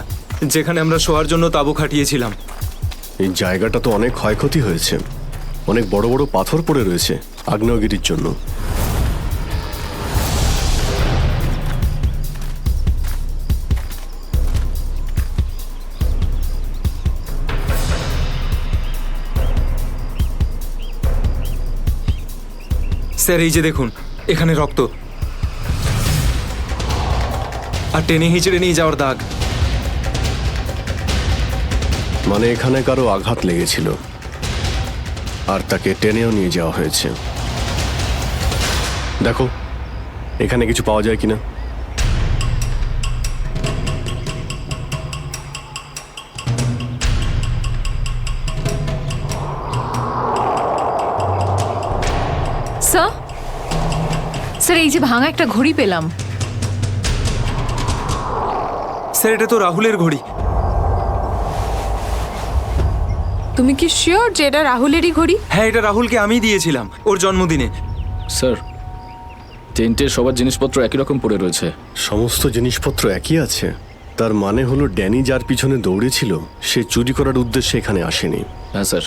যেখানে আমরা শোয়ার জন্য তাঁবু খাটিয়েছিলাম।
এই জায়গাটা তো অনেক ক্ষয়ক্ষতি হয়েছে, অনেক বড় বড় পাথর পড়ে রয়েছে আগ্নেয়গিরির জন্য।
স্যার, এই যে দেখুন, এখানে রক্ত আর টেনে হিঁচড়ে নিয়ে যাওয়ার দাগ।
মানে এখানে কারো আঘাত লেগেছিল আর তাকে টেনেও নিয়ে যাওয়া হয়েছে। দেখো এখানে কিছু পাওয়া যায় কিনা।
স্যার এই যে ভাঙা একটা ঘড়ি পেলাম।
স্যার এটা তো রাহুলের ঘড়ি।
তুমি কি শিওর যে এটা রাহুলেরই ঘড়ি?
হ্যাঁ, এটা রাহুলকে আমি দিয়েছিলাম ওর জন্মদিনে।
স্যার টেন্টের সবার জিনিসপত্র একই রকম পড়ে রয়েছে।
সমস্ত জিনিসপত্র একই আছে? তার মানে হলো ড্যানি যার পিছনে দৌড়েছিল সে চুরি করার উদ্দেশ্যে এখানে আসেনি।
হ্যাঁ স্যার।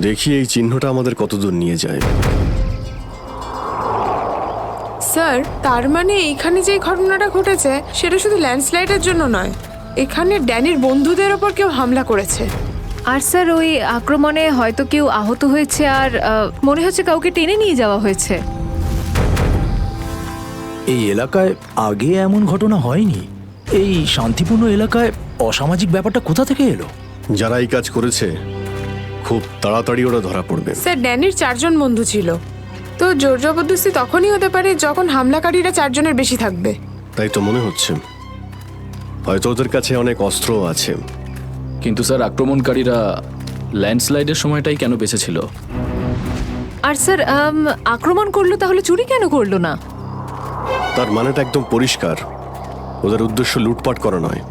দেখি এই চিহ্নটা আমাদের কতদূর নিয়ে যায়।
স্যার তার মানে এইখানে যে ঘটনাটা ঘটেছে সেটা শুধু ল্যান্ডস্লাইডের জন্য নয়, এখানে ড্যানির বন্ধুদের ওপর কেউ হামলা করেছে।
আর স্যার ওই আক্রমণে হয়তো কেউ আহত হয়েছে, আর মনে হচ্ছে কাউকে টেনে নিয়ে যাওয়া হয়েছে।
এই এলাকায় আগে এমন ঘটনা হয়নি। এই শান্তিপূর্ণ এলাকায় অসামাজিক ব্যাপারটা কোথা থেকে এলো?
যারা এই কাজ করেছে খুব তাড়াতাড়ি ওরা ধরা পড়বে।
স্যার ড্যানির 4 জন বন্ধু ছিল, তো জোর জবরদস্তি তখনই হতে পারে যখন হামলাকারীরা 4 জনের বেশি থাকবে।
তাই তো মনে হচ্ছে। হয়তো ওদের কাছে অনেক অস্ত্র আছে।
কিন্তু স্যার আক্রমণকারীরা ল্যান্ডস্লাইডের সময়টাই কেন বেঁচেছিল?
আর স্যার আক্রমণ করলো তাহলে চুরি কেন করলো না?
তার মানেটা একদম পরিষ্কার, ওদের উদ্দেশ্য লুটপাট করা নয়,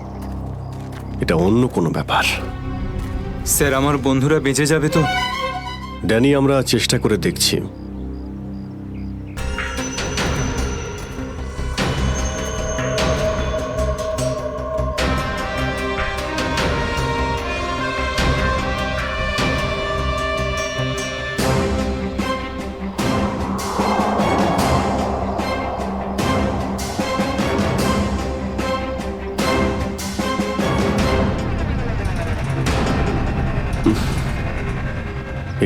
এটা অন্য কোনো ব্যাপার।
স্যার আমার বন্ধুরা বেঁচে যাবে তো?
ড্যানি আমরা চেষ্টা করে দেখছি।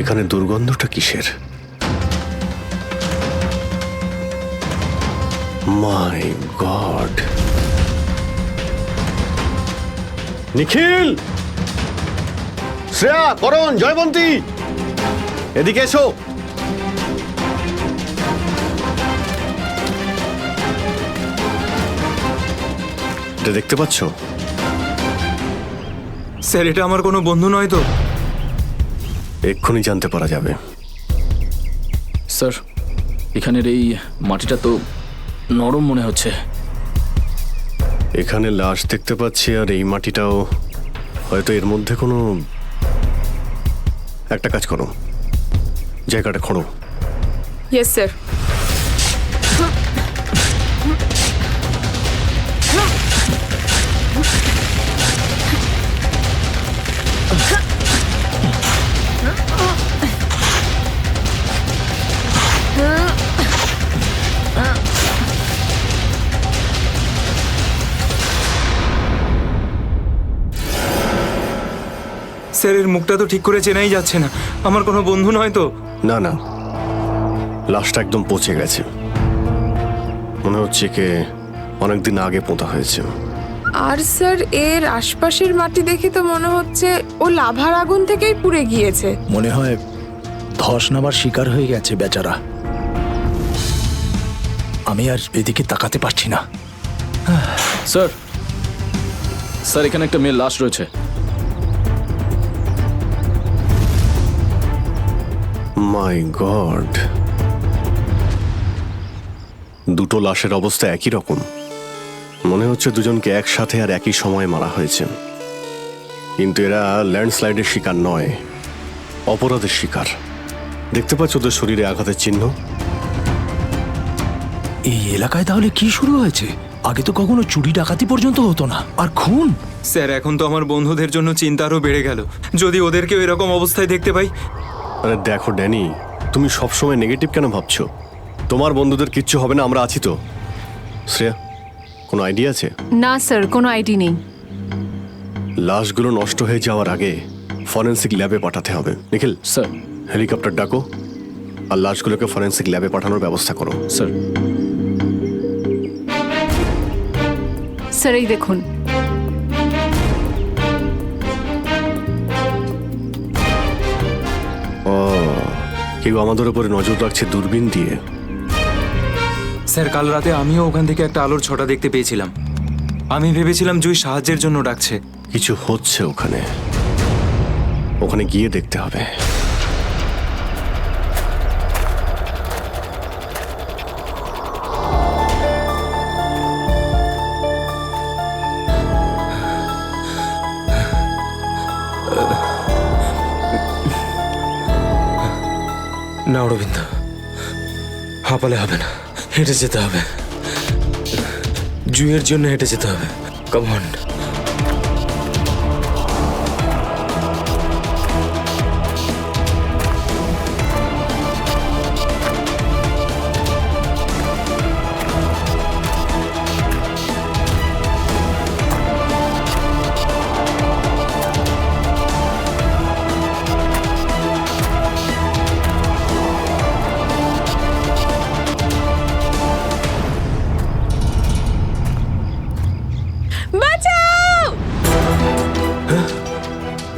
এখানে দুর্গন্ধটা কিসের? মাই গড! নিখিল, শ্রেয়া, করণ, জয়বন্তী, এদিকে এসো। এটা দেখতে পাচ্ছ?
স্যার এটা আমার কোনো বন্ধু নয় তো?
এক্ষুনি জানতে পারা যাবে।
স্যার এখানের এই মাটিটা তো নরম মনে হচ্ছে।
এখানে লাশ দেখতে পাচ্ছি, আর এই মাটিটাও হয়তো এর মধ্যে কোনো একটা কাজ করো, জায়গাটা খোঁড়ো।
Yes sir.
স্যার এর মুখটা তো ঠিক করে চেনাই যাচ্ছে না। আমার কোনো বন্ধু নয় তো?
না না, লাশটা একদম পচে গেছে, মনে হচ্ছে কে অনেকদিন আগে পোঁতা হয়েছে।
আর স্যার এর আশপাশের মাটি দেখে তো মনে হচ্ছে ও লাভার আগুন থেকেই পুড়ে গিয়েছে।
মনে হয় ধস নামার শিকার হয়ে গেছে বেচারা। আমি আর এদিকে তাকাতে পারছি না। স্যার স্যার এখানে একটা মেয়ের লাশ রয়েছে।
মাই গড! দুটো লাশের অবস্থা একই রকম। মনে হচ্ছে দুজনকে একসাথে আর একই সময়ে মারা হয়েছে। কিন্তু এরা ল্যান্ডস্লাইডের শিকার নয়, অপরাধের শিকার। দেখতে পাচ্ছ ওদের শরীরে আঘাতের চিহ্ন?
এই এলাকায় তাহলে কি শুরু হয়েছে? আগে তো কখনো চুরি ডাকাতি পর্যন্ত হতো না, আর খুন!
স্যার এখন তো আমার বন্ধুদের জন্য চিন্তা আরও বেড়ে গেল। যদি ওদেরকেও এরকম অবস্থায় দেখতে পাই।
আরে দেখো ড্যানি, তুমি সবসময় নেগেটিভ কেন ভাবছো? তোমার বন্ধুদের কিচ্ছু হবে না, আমরা আছি তো। শ্রেয়া, কোনো আইডিয়া আছে?
না স্যার, কোনো আইডিয়া নেই।
লাশগুলো নষ্ট হয়ে যাওয়ার আগে ফরেন্সিক ল্যাবে পাঠাতে হবে। নিখিল
স্যার,
হেলিকপ্টার ডাকো আর লাশগুলোকে ফরেন্সিক ল্যাবে পাঠানোর ব্যবস্থা করো।
স্যার।
স্যার এই দেখুন।
ও, কেউ আমাদের উপরে নজর রাখছে দূরবীন দিয়ে।
স্যার কাল রাতে আমিও ওখান থেকে একটা আলোর ছটা দেখতে পেয়েছিলাম। আমি ভেবেছিলাম জুই সাহায্যের জন্য ডাকছে।
কিছু হচ্ছে ওখানে, ওখানে গিয়ে দেখতে হবে।
না অরবিন্দ, হাঁপালে হবে না, হেঁটে যেতে হবে। জুইয়ের জন্য হেঁটে যেতে হবে। Come on.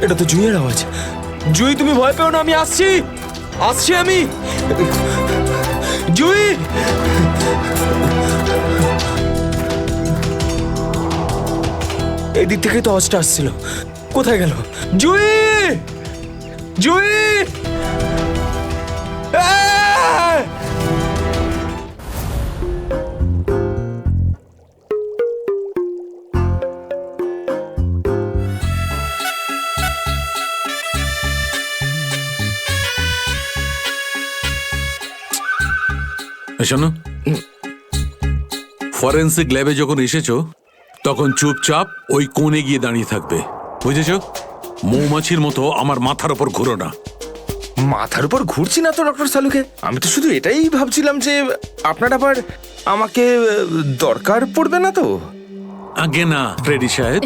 এটা তো জুইয়ের আওয়াজ। জুই, তুমি ভয় পেও না, আমি আসছি, আসছি আমি। জুই, এই দিক থেকেই তো আওয়াজটা আসছিল, কোথায় গেল? জুই, জুই,
শোনো, ফরেন্সিক ল্যাবে যখন এসেছো তখন চুপচাপ ওই কোণে গিয়ে দাঁড়িয়ে থাকবে, বুঝেছো? মৌমাছির মতো আমার মাথার উপর ঘুরো না।
মাথার উপর ঘুরছি না তো ডক্টর সালুকে, আমি তো শুধু এটাই ভাবছিলাম যে আপনার আবার আমাকে দরকার পড়বে না তো।
আগে না ফ্রেডি সাহেব,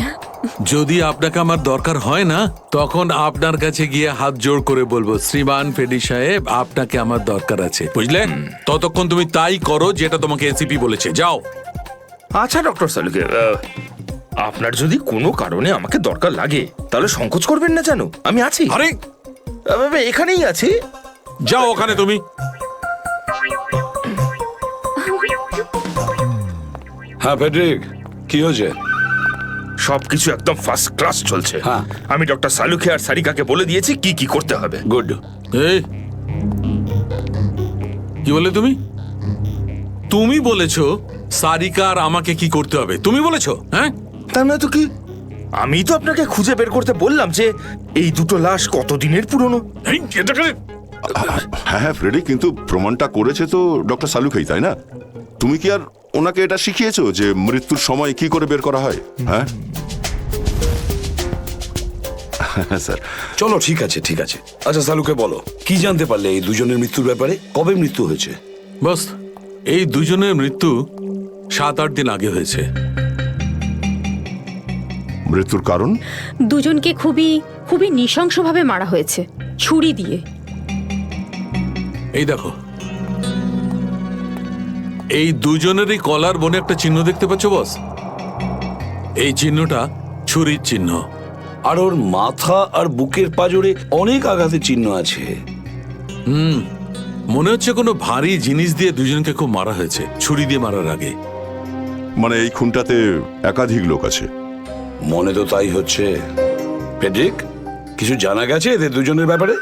যদি আপনাকে আমার দরকার হয় না তখন আপনার কাছে গিয়ে হাত জোড় করে বলবো, শ্রীমান ফ্রেডি সাহেব আপনাকে আমার দরকার আছে, বুঝলেন? ততক্ষণ তুমি তাই করো যেটা তোমাকে এসিপি বলেছে, যাও।
আচ্ছা ডক্টর সালুকে, আপনার যদি কোনো কারণে আমাকে দরকার লাগে তাহলে সংকোচ করবেন না, জানো আমি আছি।
আরে
এখানেই আছি,
যাও ওখানে তুমি।
হ্যাঁ ফেডরিক, কি হয়েছে?
সবকিছু একদম ফার্স্ট ক্লাস চলছে। আমি ডক্টর সালুকে আর সারিকাকে বলে দিয়েছি কি কি করতে হবে।
গুড।
এই কি বলে তুমি? তুমি বলেছো সারিকা আর আমাকে কি করতে হবে? তুমি বলেছো? হ্যাঁ,
তার না তো কি, আমি তো আপনাকে খুঁজে বের করতে বললাম যে এই দুটো লাশ কতদিনের পুরনো।
হ্যাঁ হ্যাঁ ফ্রেডি, কিন্তু প্রমাণটা করেছে তো ডক্টর সালুকেই, তাই না? তুমি কি আর ওনাকে এটা শিখিয়েছো যে মৃত্যুর সময় কি করে বের করা হয়? হ্যাঁ স্যার।
চলো ঠিক আছে ঠিক আছে। আচ্ছা সালুকে বলো, কি জানতে পারলে এই দুজনের মৃত্যুর ব্যাপারে? কবে মৃত্যু হয়েছে?
বস, এই দুজনের মৃত্যু 7-8 দিন আগে হয়েছে।
মৃত্যুর কারণ?
দুজনকে খুবই খুবই নৃশংসভাবে মারা হয়েছে, ছুরি দিয়ে।
এই দেখো, এই দুজনেরই কলার বনে একটা চিহ্ন দেখতে পাচ্ছ বস? এই চিহ্নটা ছুরির চিহ্ন।
আর ওর মাথা আর বুকের পাঁজরে অনেক আঘাতের চিহ্ন আছে।
মনে হচ্ছে কোনো ভারী জিনিস দিয়ে দুজনকে খুব মারা হয়েছে, ছুরি দিয়ে মারার আগে।
মানে এই খুনটাতে একাধিক লোক আছে?
মনে তো তাই হচ্ছে। ফেডরিক, কিছু জানা গেছে এদের দুজনের ব্যাপারে?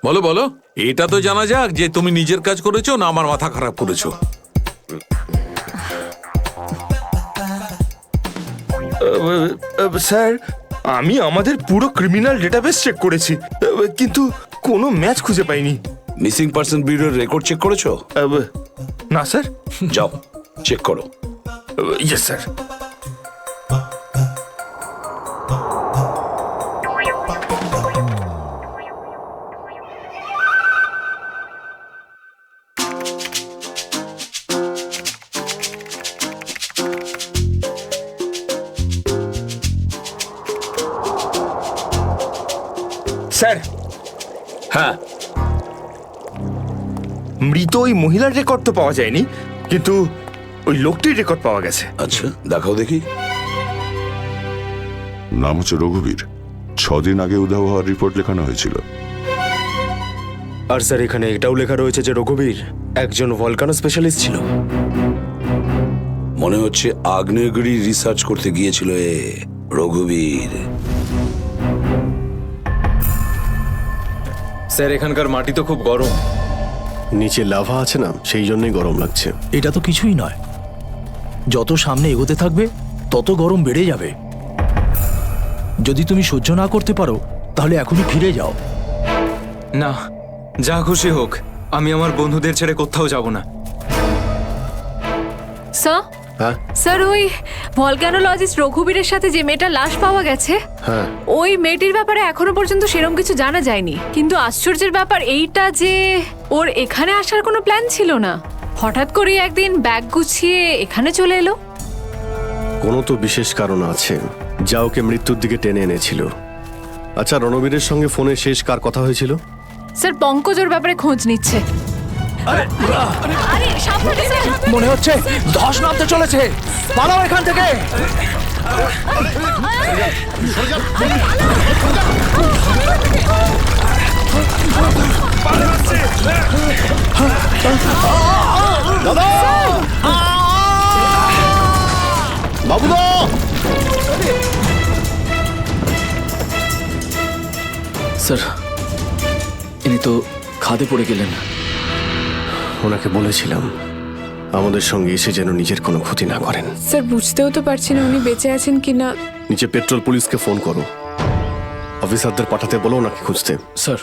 বলো বলো, এটা তো জানা যাক যে তুমি নিজের কাজ করেছো না আমার মাথা খারাপ করেছো।
স্যার, আমি আমাদের পুরো ক্রিমিনাল ডেটাবেস চেক করেছি, কিন্তু কোনো ম্যাচ খুঁজে পাইনি।
মিসিং পারসন ব্যুরোর রেকর্ড চেক করেছো?
না স্যার।
যাও চেক করো।
Yes sir. স্যার।
হ্যাঁ,
মৃত ওই মহিলার রেকর্ড তো পাওয়া যায়নি, কিন্তু ওই লোকটির রেকর্ড পাওয়া গেছে।
আচ্ছা দেখাও দেখি।
নাম হচ্ছে রঘুবীর। 6 দিন আগে উধাও হওয়ার রিপোর্ট লেখানো হয়েছিল।
আর স্যার, এখানে এটাও লেখা রয়েছে যে রঘুবীর একজন ভলকানো স্পেশালিস্ট ছিল।
মনে হচ্ছে আগ্নেয়গিরি রিসার্চ করতে গিয়েছিল রঘুবীর।
স্যার, এখানকার মাটি তো খুব গরম।
নিচে লাভা আছে না, সেই জন্যই গরম লাগছে।
এটা তো কিছুই নয়, যত সামনে এগোতে থাকবে তত গরম বেড়ে যাবে। যদি তুমি সহ্য না করতে পারো তাহলে এখনই ফিরে যাও।
না,
যা খুশি হোক, আমি আমার বন্ধুদের ছেড়ে কোথাও যাব না।
স্যার
হ্যাঁ
স্যার, ওই ভলক্যানোলজিস্ট রঘুবীরের সাথে যে মেয়েটার লাশ পাওয়া গেছে,
হ্যাঁ
ওই মেয়েটির ব্যাপারে এখনো পর্যন্ত সেরকম কিছু জানা যায়নি। কিন্তু আশ্চর্যের ব্যাপার এইটা যে ওর এখানে আসার কোনো প্ল্যান ছিল না, হঠাৎ করে একদিন ব্যাগ গুছিয়ে এখানে চলে এলো।
কোনো তো বিশেষ কারণ আছে যা ওকে মৃত্যুর দিকে টেনে এনেছিল। আচ্ছা, রণবীরের সঙ্গে ফোনে শেষ কার কথা হয়েছিল?
স্যার, পঙ্কজ ওর ব্যাপারে খোঁজ নিচ্ছে।
আরে সাবধানে স্যার, মনে হচ্ছে ধস নামতে চলেছে, পালাও এখান থেকে।
দাদা, বাবুদা,
স্যার ইনি তো খাদে পড়ে গেলেন।
ওনাকে বলেছিলাম আমাদের সঙ্গে এসে যেন নিজের কোনো ক্ষতি না করেন।
স্যার বুঝতেও তো পারছি না উনি বেঁচে আছেন কিনা।
নিচে পেট্রোল পুলিশকে ফোন করো, অফিসারদের পাঠাতে বলো ওনাকে খুঁজতে।
স্যার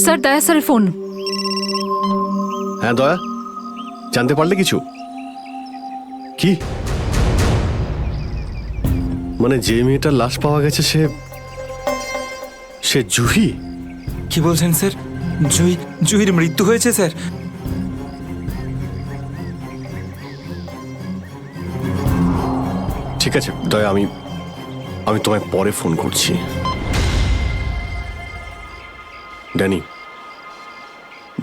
স্যার, দয়া স্যারের ফোন।
হ্যাঁ দয়া, জানতে পারলে কিছু? কি মানে যে মেয়েটার লাশ পাওয়া গেছে সে জুহি?
কি বলছেন স্যার? জুহির মৃত্যু হয়েছে স্যার?
ঠিক আছে দয়া, আমি তোমায় পরে ফোন করছি। ড্যানি,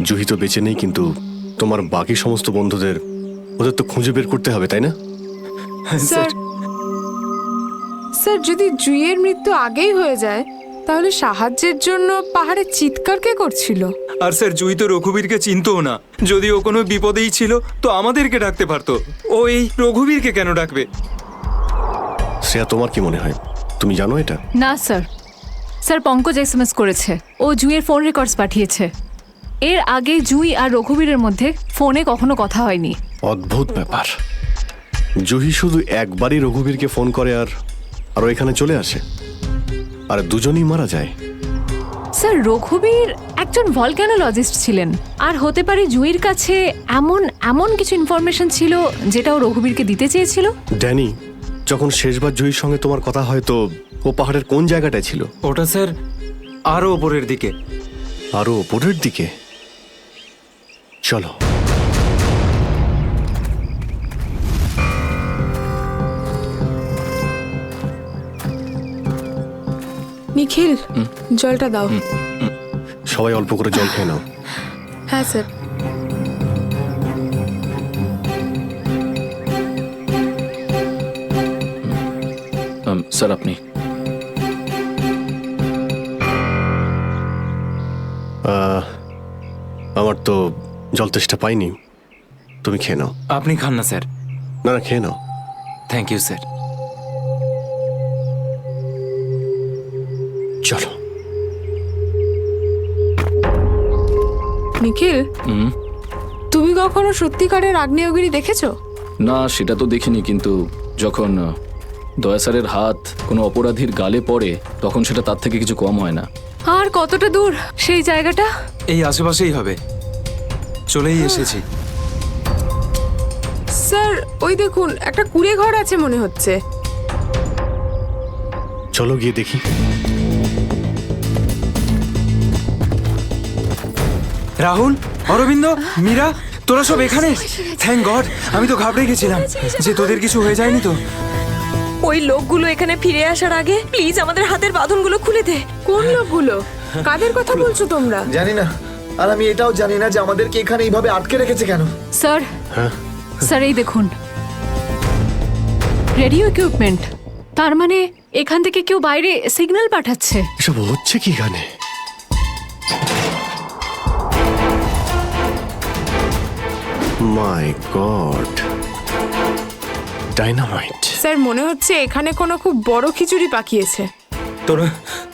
জুহি তো বেঁচে নেই, কিন্তু তোমার বাকি সমস্ত বন্ধুদের ওদের তো খুঁজে বের করতে হবে, তাই না?
স্যার স্যার, যদি জুইয়ের মৃত্যু আগেই হয়ে যায় তাহলে সাহায্যের জন্য পাহাড়ে চিৎকার কে করছিল?
আর স্যার, জুই তো রঘুবীরকে চিনতও না। যদি ও কোনো বিপদেই ছিল তো আমাদেরকে ডাকতে পারতো। ও এই রঘুবীরকে কেন ডাকবে?
শ্রেয়া, তোমার কি মনে হয়? তুমি জানো এটা?
না স্যার। স্যার, পঙ্কজ এসএমএস করেছে, ও জুইয়ের ফোন রেকর্ডস পাঠিয়েছে। এর আগে জুই আর রঘুবীরের মধ্যে ফোনে কখনো কথা হয়নি।
অদ্ভুত ব্যাপার, জুহি শুধু একবারই রঘুবীরকে ফোন করে আর এখানে চলে আসে, আর দুজনেই মারা যায়।
স্যার, রঘুবীর একজন ভলক্যানোলজিস্ট ছিলেন, আর হতে পারে জুইয়ের কাছে এমন কিছু ইনফরমেশন ছিল যেটা ও রঘুবীরকে দিতে চেয়েছিল।
ড্যানি, যখন শেষবার জুহির সঙ্গে তোমার কথা হয় তো ও পাহাড়ের কোন জায়গাটায় ছিল?
ওটা স্যার আরো ওপরের দিকে।
আরো ওপরের দিকে? চলো।
নিখিল, জলটা দাও।
সবাই অল্প করে জল খেয়ে নাও।
হ্যাঁ স্যার।
স্যার আপনি?
আমার তো জল তেষ্টা পাইনি, তুমি খেয়ে নাও।
আপনি খান না স্যার।
না না, খেয়ে নাও।
Thank you sir.
চলো।
নিখিল, তুমি কখনো সত্যিকারের আগ্নেয়গিরি দেখেছো?
না, সেটা তো দেখিনি, কিন্তু যখন দয়া স্যারের হাত কোনো অপরাধীর গালে পড়ে তখন সেটা তার থেকে কিছু কম হয় না।
আর কতটা দূর সেই জায়গাটা?
এই আশেপাশেই হবে, চলেই এসেছি।
স্যার, ওই দেখুন একটা কুঁড়ে ঘর আছে মনে হচ্ছে।
চলো গিয়ে দেখি।
রাহুল, অরবিন্দ, মীরা, তোরা সব এখানে? থ্যাংক গড, আমি তো ঘাবড়ে গেছিলাম যে তোদের কিছু হয়ে যায়নি তো।
ওই লোকগুলো এখানে ফিরে আসার আগে প্লিজ আমাদের হাতের বাঁধনগুলো খুলে দে।
কোন লোকগুলো? কাদের কথা বলছো তোমরা?
জানি না, আর আমি এটাও জানি না যে আমাদেরকে এখানে এইভাবে আটকে রেখেছে কেন।
স্যার, স্যার এই দেখুন, রেডিও ইকুইপমেন্ট। তার মানে এখান থেকে কেউ বাইরে সিগন্যাল পাঠাচ্ছে।
এসব হচ্ছে কি এখানে? মাই গড, ডাইনামাইট।
স্যার, মনে হচ্ছে এখানে কোনো খুব বড় খিচুড়ি পাকিয়েছে।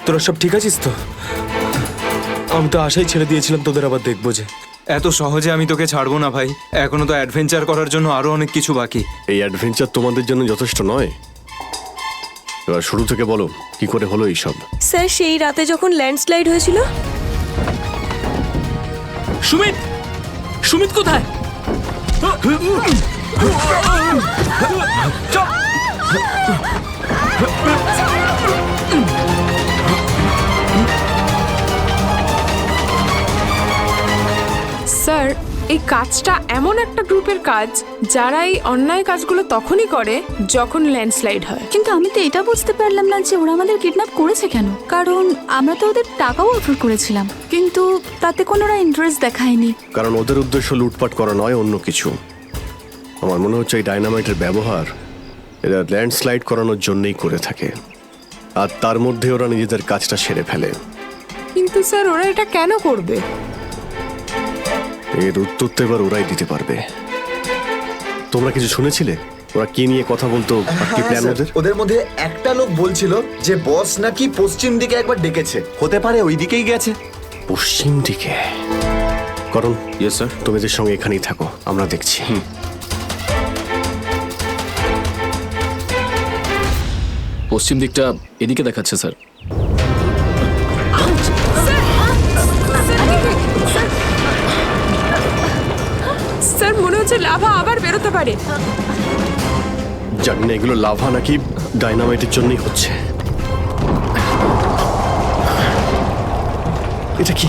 তোরা সব ঠিক আছিস তো? আমি তো আশাই ছেড়ে দিয়েছিলাম তোদের আবার দেখবো যে।
এত সহজে আমি তোকে ছাড়বো না ভাই, এখনো তো অ্যাডভেঞ্চার করার জন্য আরো অনেক কিছু বাকি।
এই অ্যাডভেঞ্চার তোমাদের জন্য যথেষ্ট নয়? এবার শুরু থেকে বলো কি করে হলো এইসব।
স্যার সেই রাতে যখন ল্যান্ডস্লাইড হয়েছিল।
সুমিত সুমিত কোথায়?
স্যার এই কাজটা এমন একটা গ্রুপের কাজ যারা এই অন্যায় কাজগুলো তখনই করে যখন ল্যান্ডস্লাইড হয়।
কিন্তু আমি তো এটা বুঝতে পারলাম না যে ওরা আমাদের কিডন্যাপ করেছে কেন, কারণ আমরা তো ওদের টাকাও অফার করেছিলাম, কিন্তু তাতে কোনো ওরা ইন্টারেস্ট দেখায়নি।
কারণ ওদের উদ্দেশ্য লুটপাট করা নয়, অন্য কিছু। আমার মনে হচ্ছে এই ডায়নামাইটের ব্যবহার এরা ল্যান্ডস্লাইড করানোর জন্যই করে থাকে, আর তার মধ্যে ওরা নিজেদের কাজটা সেরে ফেলে।
কিন্তু স্যার ওরা এটা কেন করবে?
এর উত্তর তো এবার ওরাই দিতে পারবে। তোমরা কিছু শুনেছিলে ওরা কি নিয়ে কথা বলতো? আর কি প্ল্যান ওদের?
ওদের মধ্যে একটা লোক বলছিল যে বস নাকি পশ্চিম দিকে একবার ডেকেছে, হতে পারে ওই দিকেই গেছে।
পশ্চিম দিকে? করণ,
ইয়েস স্যার।
তুমি এদের সঙ্গে এখানেই থাকো, আমরা দেখছি।
পশ্চিম দিকটা এদিকে দেখাচ্ছে স্যার।
স্যার মনে হচ্ছে লাভা আবার বেরোতে পারে।
জানি না এগুলো লাভা নাকি ডায়নামাইটের জন্যই হচ্ছে। এটা কি?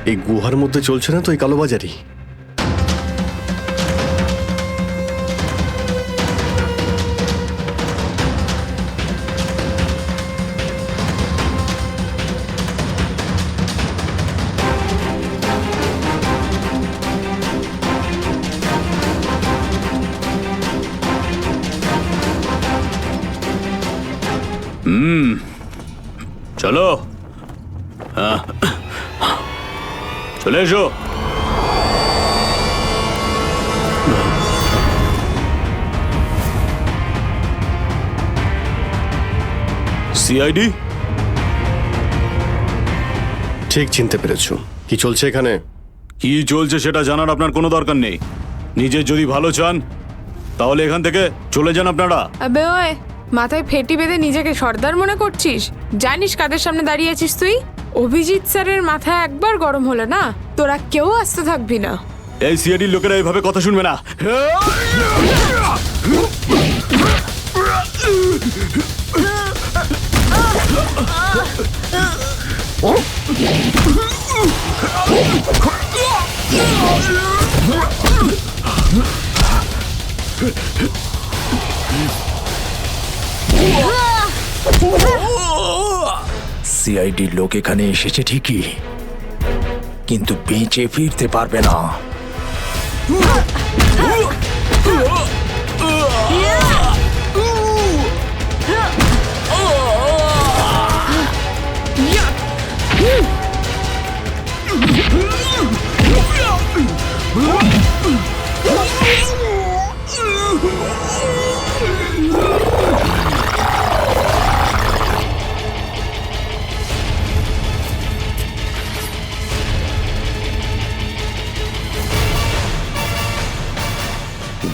এই গুহার মধ্যে চলছে না তো এই কালোবাজারি?
চলো, চলে এসো। সিআইডি?
ঠিক চিনতে পেরেছো। কি চলছে এখানে?
কি চলছে সেটা জানার আপনার কোনো দরকার নেই। নিজের যদি ভালো চান তাহলে এখান থেকে চলে যান আপনারা।
আবে ওই মাথায় ফেটি বেঁধে নিজেকে সর্দার মনে করছিস? জানিস কাদের সামনে দাঁড়িয়ে আছিস তুই? অভিজিৎ স্যারের মাথা একবার গরম হলো না, তোরা কেউ আসতে থাকবি না।
এই সিআইডির লোকেরা এইভাবে কথা শুনবে না।
সিআইডির লোক এখানে এসেছে ঠিকই, কিন্তু বেঁচে ফিরতে পারবে না।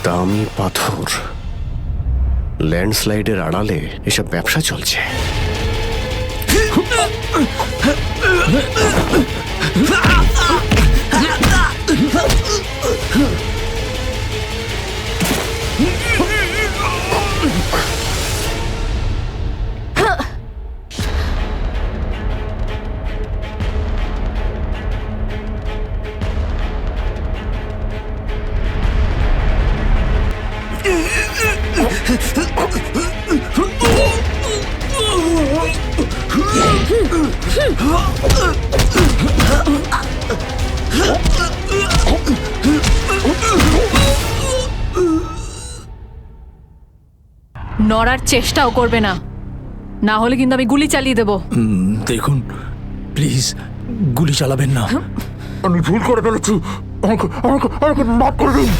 দামি পাথর, ল্যান্ডস্লাইডের আড়ালে এসব ব্যবসা চলছে।
নড়ার চেষ্টাও করবে না, না হলে কিন্তু আমি গুলি চালিয়ে দেবো।
দেখুন প্লিজ, গুলি চালাবেন না।
আমি ভুল করে ফেলেছি, আমাকে মাফ করে দিন।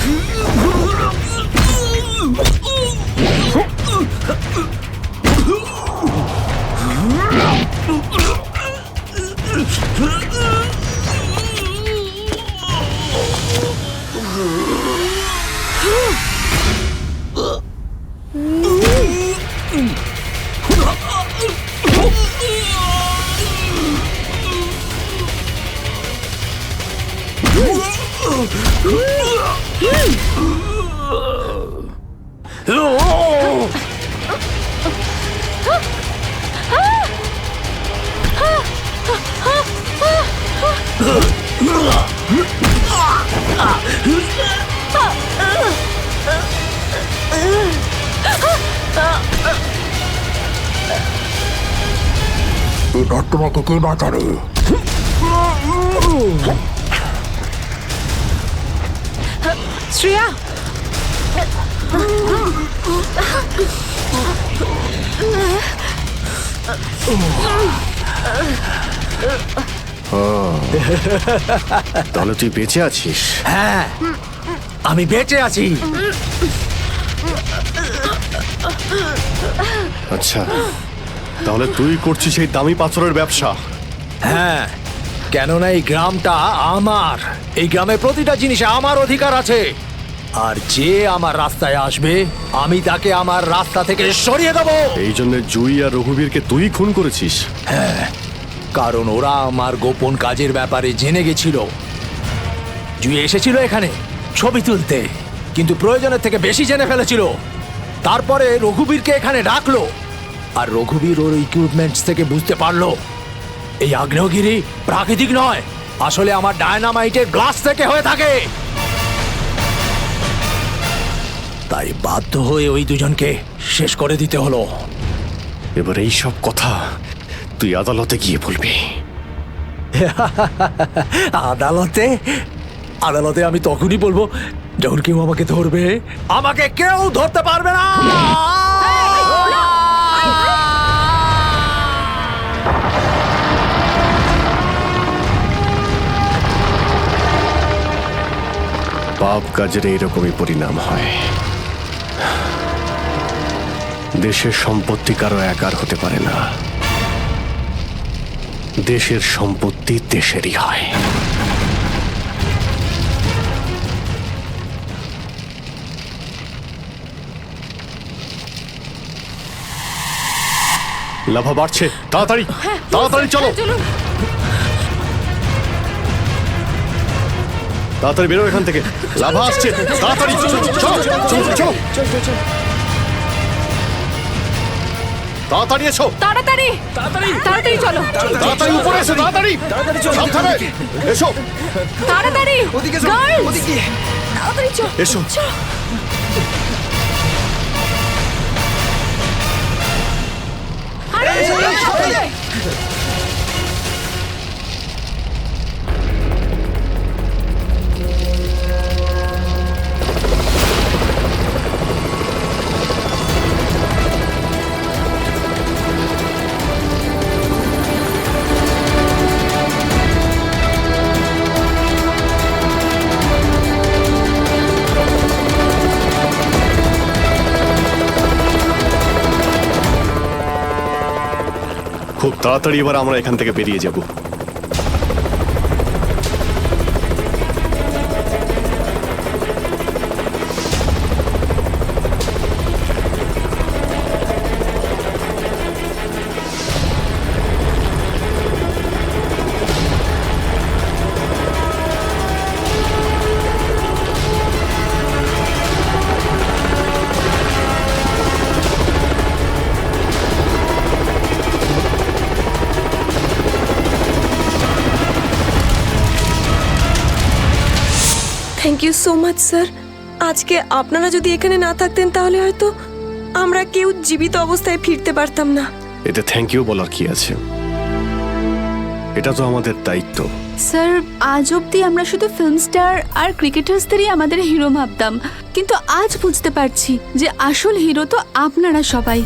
এবার তোমাকে কে বাঁচাবে?
শ্রেয়া,
তাহলে তুই বেঁচে আছিস?
হ্যাঁ, আমি বেঁচে আছি।
আচ্ছা, তাহলে তুই করছিস এই দামি পাথরের ব্যবসা?
হ্যাঁ, কেননা এই গ্রামটা আমার। এই গ্রামের প্রতিটা জিনিসে আমার অধিকার আছে। আর যে আমার রাস্তায় আসবে আমি তাকে আমার রাস্তা থেকে সরিয়ে দেবো।
এই জন্য জুই আর রঘুবীরকে তুই খুন করেছিস?
হ্যাঁ, কারণ ওরা আমার গোপন কাজের ব্যাপারে জেনে গেছিল। জুই এসেছিল এখানে ছবি তুলতে, কিন্তু প্রয়োজনের থেকে বেশি জেনে ফেলেছিল। তারপরে রঘুবীরকে এখানে ডাকলো, আর রঘুবীর ওর ইকুইপমেন্টস থেকে বুঝতে পারলো এই আগ্নেয়গিরি প্রাকৃতিক নয়, আসলে আমার ডায়নামাইটের গ্লাস থেকে হয়ে থাকে। তাই বাধ্য হয়ে ওই দুজনকে শেষ করে দিতে হলো।
এবার এই সব কথা তুই আদালতে গিয়ে বলবি।
আদালতে? আদালতে আমি তখনই বলবো যখন কেউ আমাকে ধরবে। আমাকে কেউ ধরতে পারবে না।
পাপ কাজের এইরকমই পরিণাম হয়। দেশের সম্পত্তি কারো একার হতে পারে না। দেশের সম্পত্তি দেশেরই হয়। লাভা বাড়ছে, তাড়াতাড়ি তাড়াতাড়ি চলো, তাড়াতাড়ি বেরো এখান থেকে। লাভা আসছে, তাড়াতাড়ি চলো চলো চলো চলো, তাড়াতাড়ি এসো,
তাড়াতাড়ি তাড়াতাড়ি তাড়াতাড়ি চলো,
তাড়াতাড়ি উপরে এসো, তাড়াতাড়ি সাবধানে এসো,
তাড়াতাড়ি
ওদিকে এসো,
Girls!
ওদিকে
তাড়াতাড়ি চলো,
এসো।
আরে সাবধানে।
খুব তাড়াতাড়ি এবার আমরা এখান থেকে বেরিয়ে যাব।
Thank you so much sir. আজকে আপনারা যদি এখানে না থাকতেন তাহলে হয়তো আমরা কেউ জীবিত অবস্থায় ফিরতে পারতাম না।
এতে থ্যাংক ইউ বলার কি আছে? এটা তো আমাদের দায়িত্ব।
স্যার, আজ অবধি আমরা শুধু ফিল্ম স্টার আর ক্রিকেটার্সদেরই আমাদের হিরো ভাবতাম, কিন্তু আজ বুঝতে পারছি যে আসল হিরো তো আপনারা সবাই।